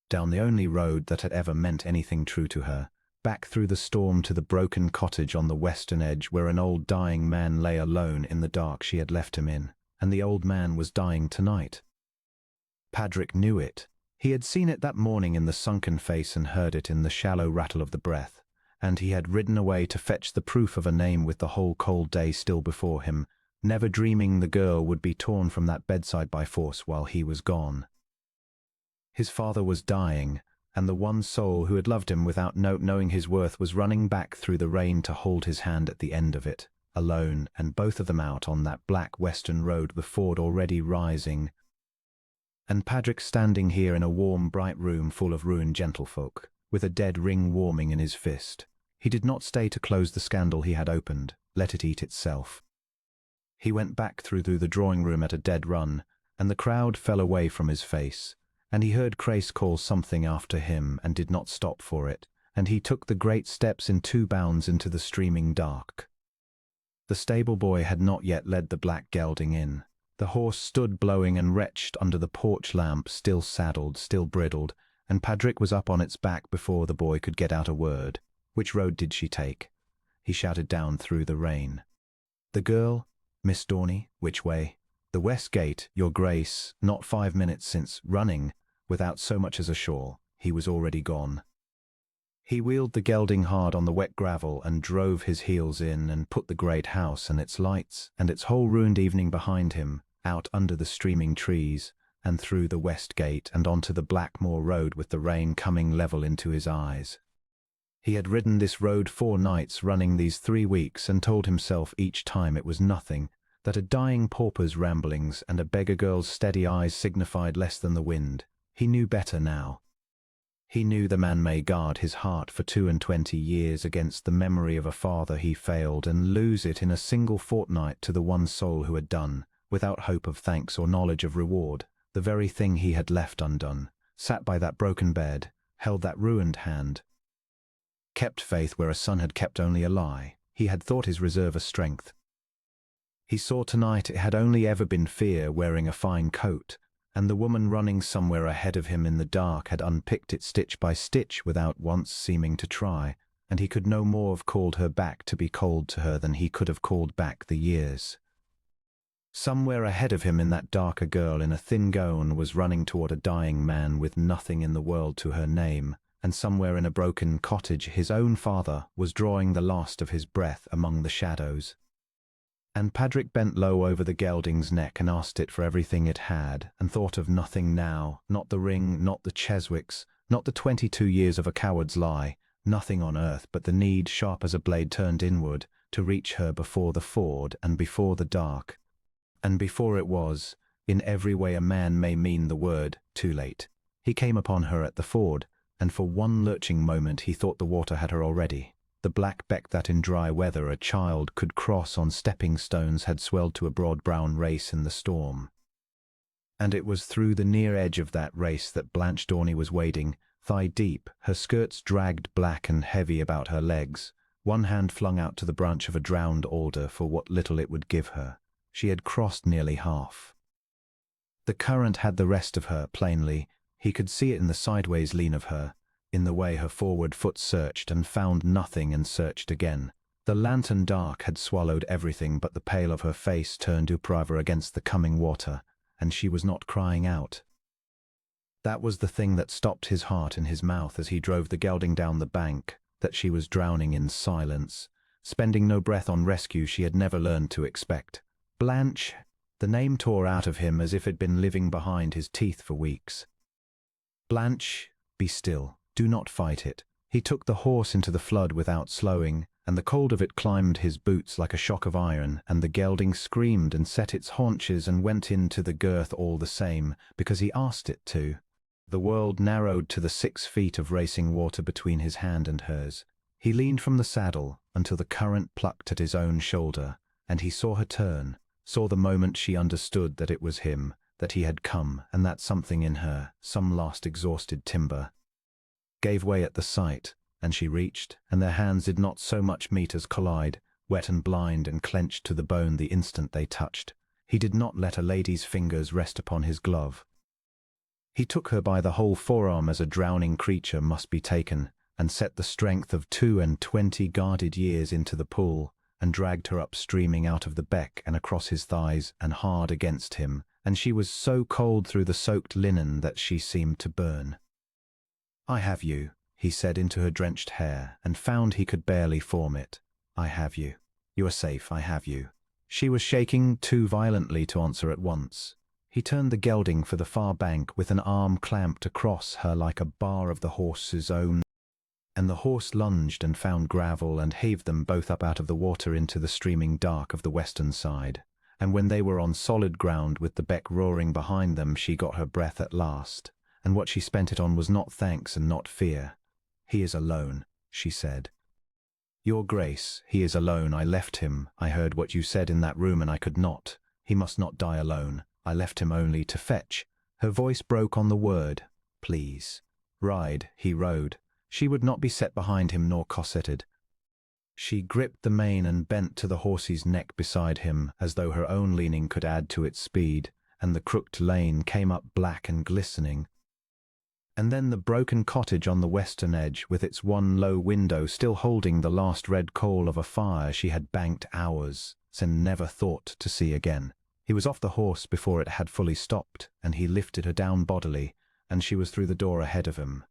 Down the only road that had ever meant anything true to her, back through the storm to the broken cottage on the western edge where an old dying man lay alone in the dark she had left him in, and the old man was dying tonight. Patrick knew it. He had seen it that morning in the sunken face and heard it in the shallow rattle of the breath, and he had ridden away to fetch the proof of a name with the whole cold day still before him, never dreaming the girl would be torn from that bedside by force while he was gone. His father was dying, and the one soul who had loved him without knowing his worth was running back through the rain to hold his hand at the end of it, alone, and both of them out on that black western road with Ford already rising, and Patrick standing here in a warm, bright room full of ruined gentlefolk, with a dead ring warming in his fist. He did not stay to close the scandal he had opened, let it eat itself. He went back through the drawing-room at a dead run, and the crowd fell away from his face, and he heard Crace call something after him and did not stop for it, and he took the great steps in 2 bounds into the streaming dark. The stable boy had not yet led the black gelding in. The horse stood blowing and retched under the porch lamp, still saddled, still bridled, and Patrick was up on its back before the boy could get out a word. Which road did she take? He shouted down through the rain. The girl? Miss Dorney? Which way? The west gate, your grace, not 5 minutes since, running, without so much as a shawl. He was already gone. He wheeled the gelding hard on the wet gravel and drove his heels in and put the great house and its lights and its whole ruined evening behind him, out under the streaming trees and through the west gate and onto the Blackmoor road with the rain coming level into his eyes. He had ridden this road 4 nights running these 3 weeks and told himself each time it was nothing, that a dying pauper's ramblings and a beggar girl's steady eyes signified less than the wind. He knew better now. He knew the man may guard his heart for 22 years against the memory of a father he failed and lose it in a single fortnight to the one soul who had done, without hope of thanks or knowledge of reward, the very thing he had left undone, sat by that broken bed, held that ruined hand, kept faith where a son had kept only a lie. He had thought his reserve a strength. He saw tonight it had only ever been fear wearing a fine coat, and the woman running somewhere ahead of him in the dark had unpicked it stitch by stitch without once seeming to try, and he could no more have called her back to be cold to her than he could have called back the years. Somewhere ahead of him in that dark a girl in a thin gown was running toward a dying man with nothing in the world to her name, and somewhere in a broken cottage his own father was drawing the last of his breath among the shadows. And Padraig bent low over the gelding's neck and asked it for everything it had, and thought of nothing now, not the ring, not the Cheswicks, not the 22 years of a coward's lie, nothing on earth but the need, sharp as a blade turned inward, to reach her before the ford and before the dark. And before it was, in every way a man may mean the word, too late. He came upon her at the ford, and for one lurching moment he thought the water had her already. The black beck that in dry weather a child could cross on stepping stones had swelled to a broad brown race in the storm. And it was through the near edge of that race that Blanche Dorney was wading, thigh deep, her skirts dragged black and heavy about her legs, one hand flung out to the branch of a drowned alder for what little it would give her. She had crossed nearly half. The current had the rest of her, plainly. He could see it in the sideways lean of her, in the way her forward foot searched and found nothing and searched again. The lantern dark had swallowed everything but the pale of her face turned upriver against the coming water, and she was not crying out. That was the thing that stopped his heart in his mouth as he drove the gelding down the bank, that she was drowning in silence, spending no breath on rescue she had never learned to expect. Blanche! The name tore out of him as if it had been living behind his teeth for weeks. Blanche, be still. Do not fight it. He took the horse into the flood without slowing, and the cold of it climbed his boots like a shock of iron, and the gelding screamed and set its haunches and went into the girth all the same, because he asked it to. The world narrowed to the 6 feet of racing water between his hand and hers. He leaned from the saddle until the current plucked at his own shoulder, and he saw her turn, saw the moment she understood that it was him, that he had come, and that something in her, some last exhausted timber, gave way at the sight, and she reached, and their hands did not so much meet as collide, wet and blind and clenched to the bone the instant they touched. He did not let a lady's fingers rest upon his glove. He took her by the whole forearm as a drowning creature must be taken, and set the strength of 22 guarded years into the pool, and dragged her up streaming out of the beck and across his thighs and hard against him, and she was so cold through the soaked linen that she seemed to burn. "I have you," he said into her drenched hair, and found he could barely form it. "I have you. You are safe, I have you." She was shaking too violently to answer at once. He turned the gelding for the far bank with an arm clamped across her like a bar of the horse's own, and the horse lunged and found gravel and heaved them both up out of the water into the streaming dark of the western side. And when they were on solid ground with the beck roaring behind them, she got her breath at last, and what she spent it on was not thanks and not fear. "He is alone," she said. "Your Grace, he is alone. I left him. I heard what you said in that room and I could not. He must not die alone. I left him only to fetch." Her voice broke on the word, "please." Ride, he rode. She would not be set behind him nor cosseted. She gripped the mane and bent to the horse's neck beside him, as though her own leaning could add to its speed, and the crooked lane came up black and glistening. And then the broken cottage on the western edge, with its one low window still holding the last red coal of a fire she had banked hours, and never thought to see again. He was off the horse before it had fully stopped, and he lifted her down bodily, and she was through the door ahead of him.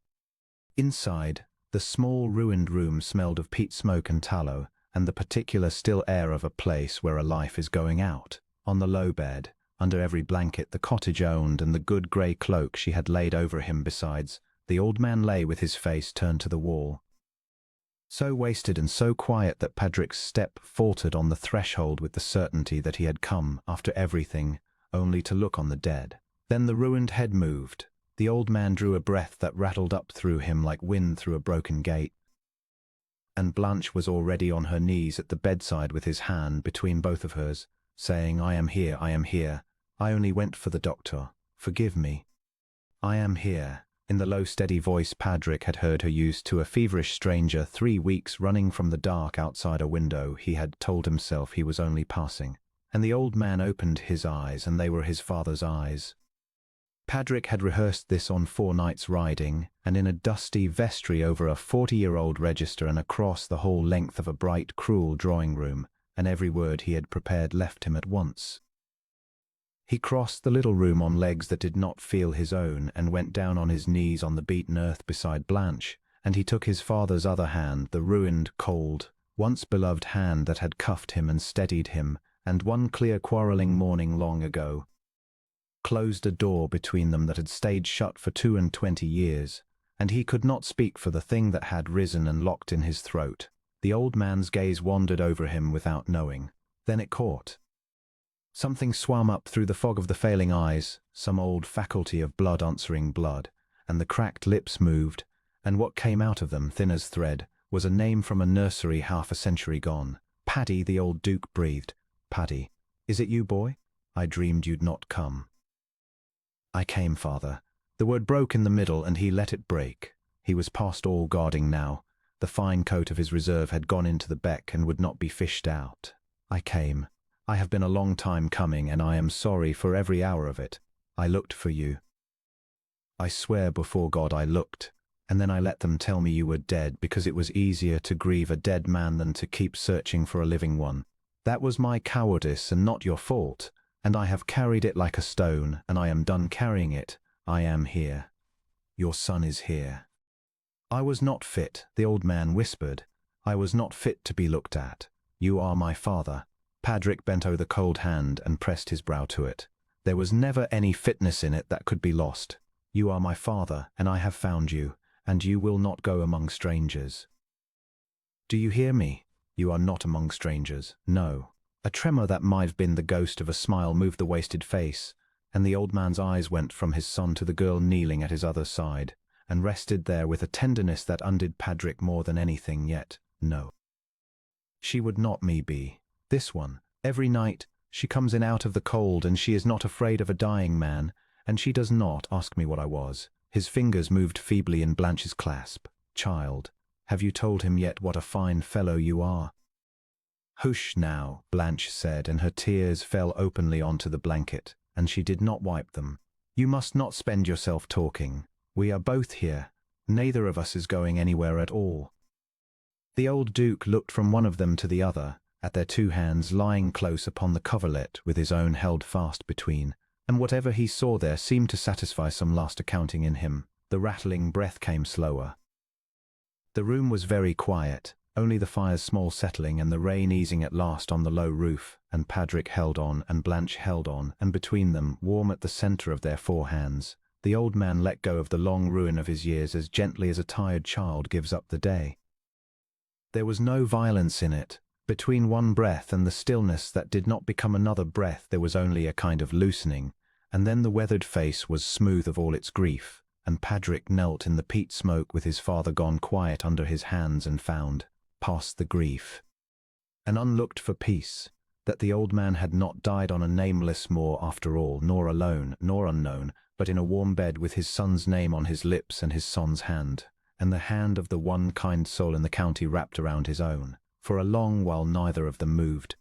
Inside, the small ruined room smelled of peat smoke and tallow, and the particular still air of a place where a life is going out. On the low bed, under every blanket the cottage owned and the good grey cloak she had laid over him besides, the old man lay with his face turned to the wall. So wasted and so quiet that Patrick's step faltered on the threshold with the certainty that he had come, after everything, only to look on the dead. Then the ruined head moved. The old man drew a breath that rattled up through him like wind through a broken gate. And Blanche was already on her knees at the bedside with his hand between both of hers, saying, "I am here, I am here. I only went for the doctor. Forgive me. I am here." In the low, steady voice Patrick had heard her use to a feverish stranger 3 weeks running from the dark outside a window, he had told himself he was only passing. And the old man opened his eyes, and they were his father's eyes. Patrick had rehearsed this on 4 nights riding, and in a dusty vestry over a 40-year-old register and across the whole length of a bright, cruel drawing-room, and every word he had prepared left him at once. He crossed the little room on legs that did not feel his own, and went down on his knees on the beaten earth beside Blanche, and he took his father's other hand, the ruined, cold, once beloved hand that had cuffed him and steadied him, and one clear quarrelling morning long ago closed a door between them that had stayed shut for 22 years, and he could not speak for the thing that had risen and locked in his throat. The old man's gaze wandered over him without knowing. Then it caught. Something swam up through the fog of the failing eyes, some old faculty of blood answering blood, and the cracked lips moved, and what came out of them, thin as thread, was a name from a nursery half a century gone. "Paddy," the old Duke breathed. "Paddy, is it you, boy? I dreamed you'd not come." "I came, father." The word broke in the middle, and he let it break. He was past all guarding now. The fine coat of his reserve had gone into the beck and would not be fished out. "I came. I have been a long time coming, and I am sorry for every hour of it. I looked for you. I swear before God I looked, and then I let them tell me you were dead because it was easier to grieve a dead man than to keep searching for a living one. That was my cowardice and not your fault, and I have carried it like a stone, and I am done carrying it. I am here. Your son is here." "I was not fit," the old man whispered. "I was not fit to be looked at. You are my father." Patrick bent over the cold hand and pressed his brow to it. "There was never any fitness in it that could be lost. You are my father, and I have found you, and you will not go among strangers. Do you hear me? You are not among strangers. No." A tremor that might have been the ghost of a smile moved the wasted face, and the old man's eyes went from his son to the girl kneeling at his other side, and rested there with a tenderness that undid Patrick more than anything yet. "No. She would not me be. This one. Every night she comes in out of the cold, and she is not afraid of a dying man, and she does not ask me what I was." His fingers moved feebly in Blanche's clasp. "Child, have you told him yet what a fine fellow you are?" "Hush now," Blanche said, and her tears fell openly onto the blanket, and she did not wipe them. "You must not spend yourself talking. We are both here. Neither of us is going anywhere at all." The old Duke looked from one of them to the other, at their 2 hands lying close upon the coverlet with his own held fast between, and whatever he saw there seemed to satisfy some last accounting in him. The rattling breath came slower. The room was very quiet, only the fire's small settling and the rain easing at last on the low roof, and Patrick held on and Blanche held on, and between them, warm at the centre of their 4 hands, the old man let go of the long ruin of his years as gently as a tired child gives up the day. There was no violence in it. Between one breath and the stillness that did not become another breath there was only a kind of loosening, and then the weathered face was smooth of all its grief, and Patrick knelt in the peat smoke with his father gone quiet under his hands and found, past the grief, an unlooked-for peace, that the old man had not died on a nameless moor after all, nor alone, nor unknown, but in a warm bed with his son's name on his lips and his son's hand, and the hand of the one kind soul in the county wrapped around his own, for a long while neither of them moved.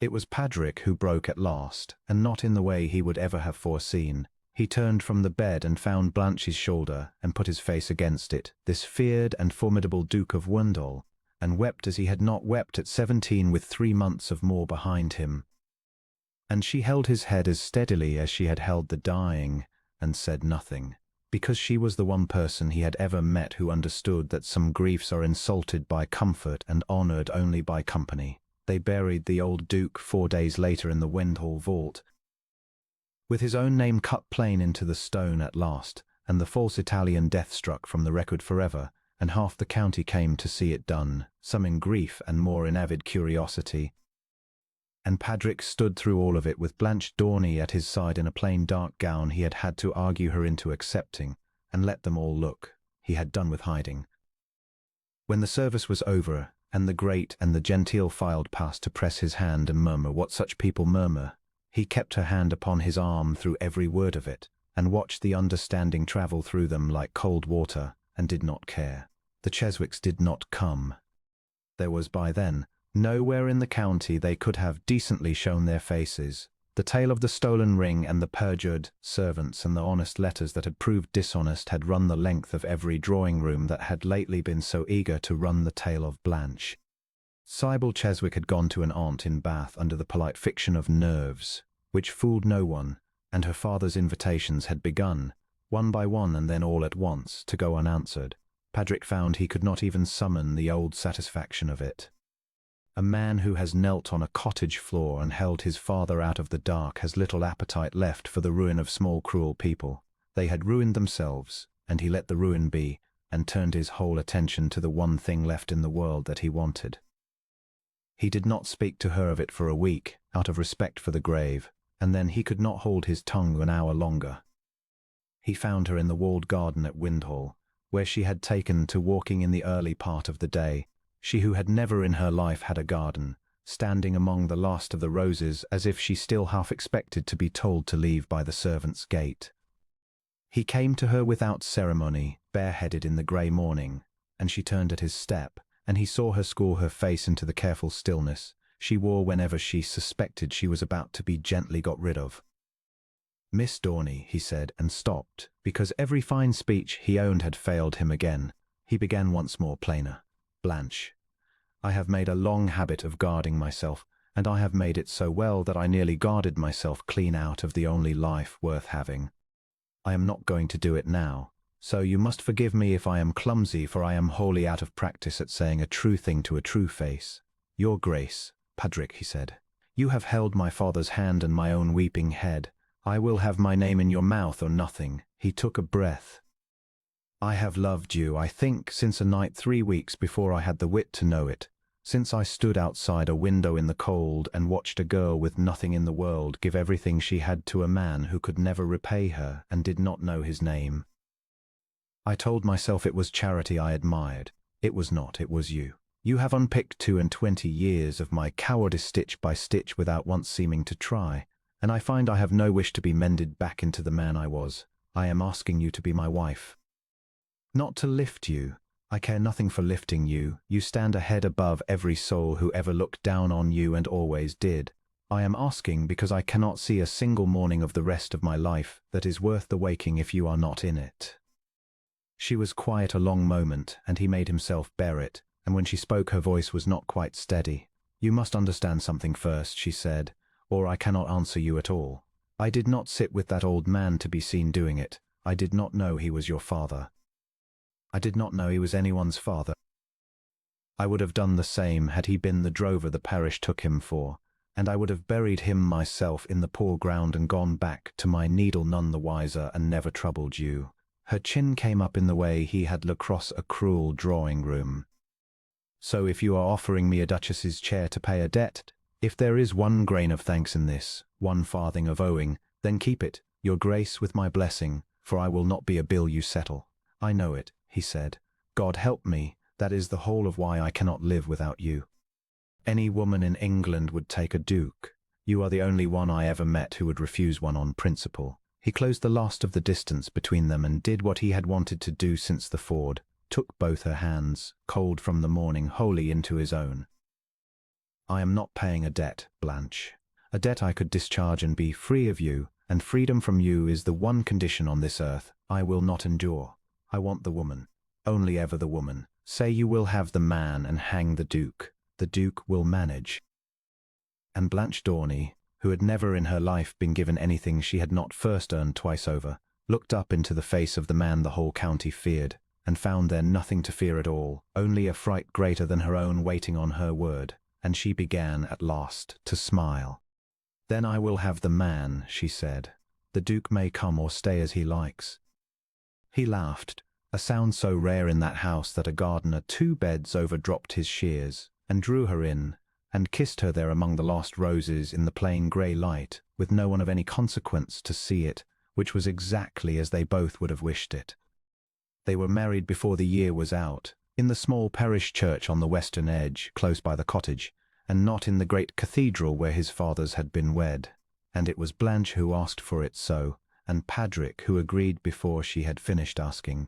It was Patrick who broke at last, and not in the way he would ever have foreseen. He turned from the bed and found Blanche's shoulder and put his face against it, this feared and formidable Duke of Wendell, and wept as he had not wept at 17 with 3 months of more behind him. And she held his head as steadily as she had held the dying, and said nothing, because she was the one person he had ever met who understood that some griefs are insulted by comfort and honoured only by company. They buried the old Duke 4 days later in the Wendell vault, with his own name cut plain into the stone at last, and the false Italian death struck from the record forever, and half the county came to see it done, some in grief and more in avid curiosity. And Patrick stood through all of it with Blanche Dorney at his side in a plain dark gown he had to argue her into accepting, and let them all look. He had done with hiding. When the service was over, and the great and the genteel filed past to press his hand and murmur what such people murmur, he kept her hand upon his arm through every word of it, and watched the understanding travel through them like cold water, and did not care. The Cheswicks did not come. There was by then nowhere in the county they could have decently shown their faces. The tale of the stolen ring and the perjured servants and the honest letters that had proved dishonest had run the length of every drawing-room that had lately been so eager to run the tale of Blanche. Sybil Cheswick had gone to an aunt in Bath under the polite fiction of nerves, which fooled no one, and her father's invitations had begun, one by one and then all at once, to go unanswered. Patrick found he could not even summon the old satisfaction of it. A man who has knelt on a cottage floor and held his father out of the dark has little appetite left for the ruin of small cruel people. They had ruined themselves, and he let the ruin be, and turned his whole attention to the one thing left in the world that he wanted. He did not speak to her of it for a week, out of respect for the grave, and then he could not hold his tongue an hour longer. He found her in the walled garden at Windhall, where she had taken to walking in the early part of the day, she who had never in her life had a garden, standing among the last of the roses as if she still half expected to be told to leave by the servants' gate. He came to her without ceremony, bareheaded in the grey morning, and she turned at his step, and he saw her school her face into the careful stillness she wore whenever she suspected she was about to be gently got rid of. "Miss Dorney," he said, and stopped, because every fine speech he owned had failed him again. He began once more plainer. "Blanche, I have made a long habit of guarding myself, and I have made it so well that I nearly guarded myself clean out of the only life worth having. I am not going to do it now, so you must forgive me if I am clumsy, for I am wholly out of practice at saying a true thing to a true face. Your Grace, Patrick," he said, "you have held my father's hand and my own weeping head. I will have my name in your mouth or nothing." He took a breath. "I have loved you, I think, since a night 3 weeks before I had the wit to know it, since I stood outside a window in the cold and watched a girl with nothing in the world give everything she had to a man who could never repay her and did not know his name. I told myself it was charity I admired. It was not, it was you. You have unpicked 22 years of my cowardice stitch by stitch without once seeming to try, and I find I have no wish to be mended back into the man I was. I am asking you to be my wife. Not to lift you. I care nothing for lifting you. You stand a head above every soul who ever looked down on you and always did. I am asking because I cannot see a single morning of the rest of my life that is worth the waking if you are not in it." She was quiet a long moment, and he made himself bear it, and when she spoke her voice was not quite steady. "You must understand something first," she said, "or I cannot answer you at all. I did not sit with that old man to be seen doing it. I did not know he was your father. I did not know he was anyone's father. I would have done the same had he been the drover the parish took him for, and I would have buried him myself in the poor ground and gone back to my needle none the wiser and never troubled you." Her chin came up in the way he had across a cruel drawing-room. "So if you are offering me a duchess's chair to pay a debt, if there is one grain of thanks in this, one farthing of owing, then keep it, your Grace, with my blessing, for I will not be a bill you settle." "I know it," he said. "God help me, that is the whole of why I cannot live without you. Any woman in England would take a duke. You are the only one I ever met who would refuse one on principle." He closed the last of the distance between them and did what he had wanted to do since the ford, took both her hands, cold from the morning, wholly into his own. "I am not paying a debt, Blanche. A debt I could discharge and be free of you, and freedom from you is the one condition on this earth I will not endure. I want the woman, only ever the woman. Say you will have the man and hang the Duke. The Duke will manage." And Blanche Dorney, who had never in her life been given anything she had not first earned twice over, looked up into the face of the man the whole county feared, and found there nothing to fear at all, only a fright greater than her own waiting on her word, and she began at last to smile. "Then I will have the man," she said. "The Duke may come or stay as he likes." He laughed, a sound so rare in that house that a gardener 2 beds over dropped his shears, and drew her in, and kissed her there among the lost roses in the plain grey light, with no one of any consequence to see it, which was exactly as they both would have wished it. They were married before the year was out, in the small parish church on the western edge, close by the cottage, and not in the great cathedral where his fathers had been wed. And it was Blanche who asked for it so, and Padrick who agreed before she had finished asking.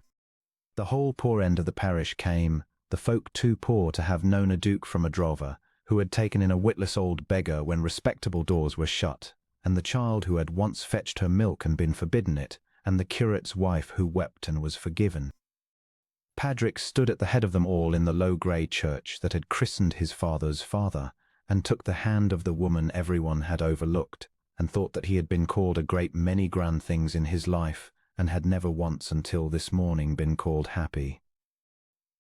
The whole poor end of the parish came, the folk too poor to have known a duke from a drover, who had taken in a witless old beggar when respectable doors were shut, and the child who had once fetched her milk and been forbidden it, and the curate's wife who wept and was forgiven. Padrick stood at the head of them all in the low grey church that had christened his father's father, and took the hand of the woman everyone had overlooked, and thought that he had been called a great many grand things in his life, and had never once until this morning been called happy.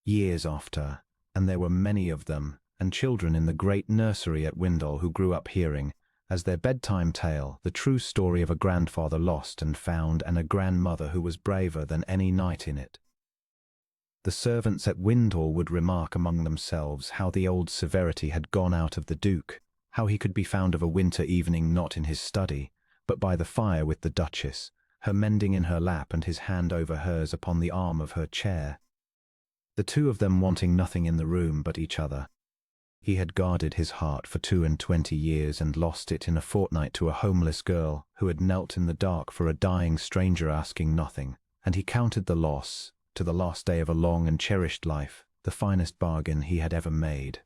Years after, and there were many of them, and children in the great nursery at Windle who grew up hearing, as their bedtime tale, the true story of a grandfather lost and found and a grandmother who was braver than any knight in it. The servants at Windle would remark among themselves how the old severity had gone out of the Duke, how he could be found of a winter evening not in his study, but by the fire with the Duchess, her mending in her lap and his hand over hers upon the arm of her chair. The two of them wanting nothing in the room but each other. He had guarded his heart for 22 years and lost it in a fortnight to a homeless girl who had knelt in the dark for a dying stranger asking nothing, and he counted the loss, to the last day of a long and cherished life, the finest bargain he had ever made.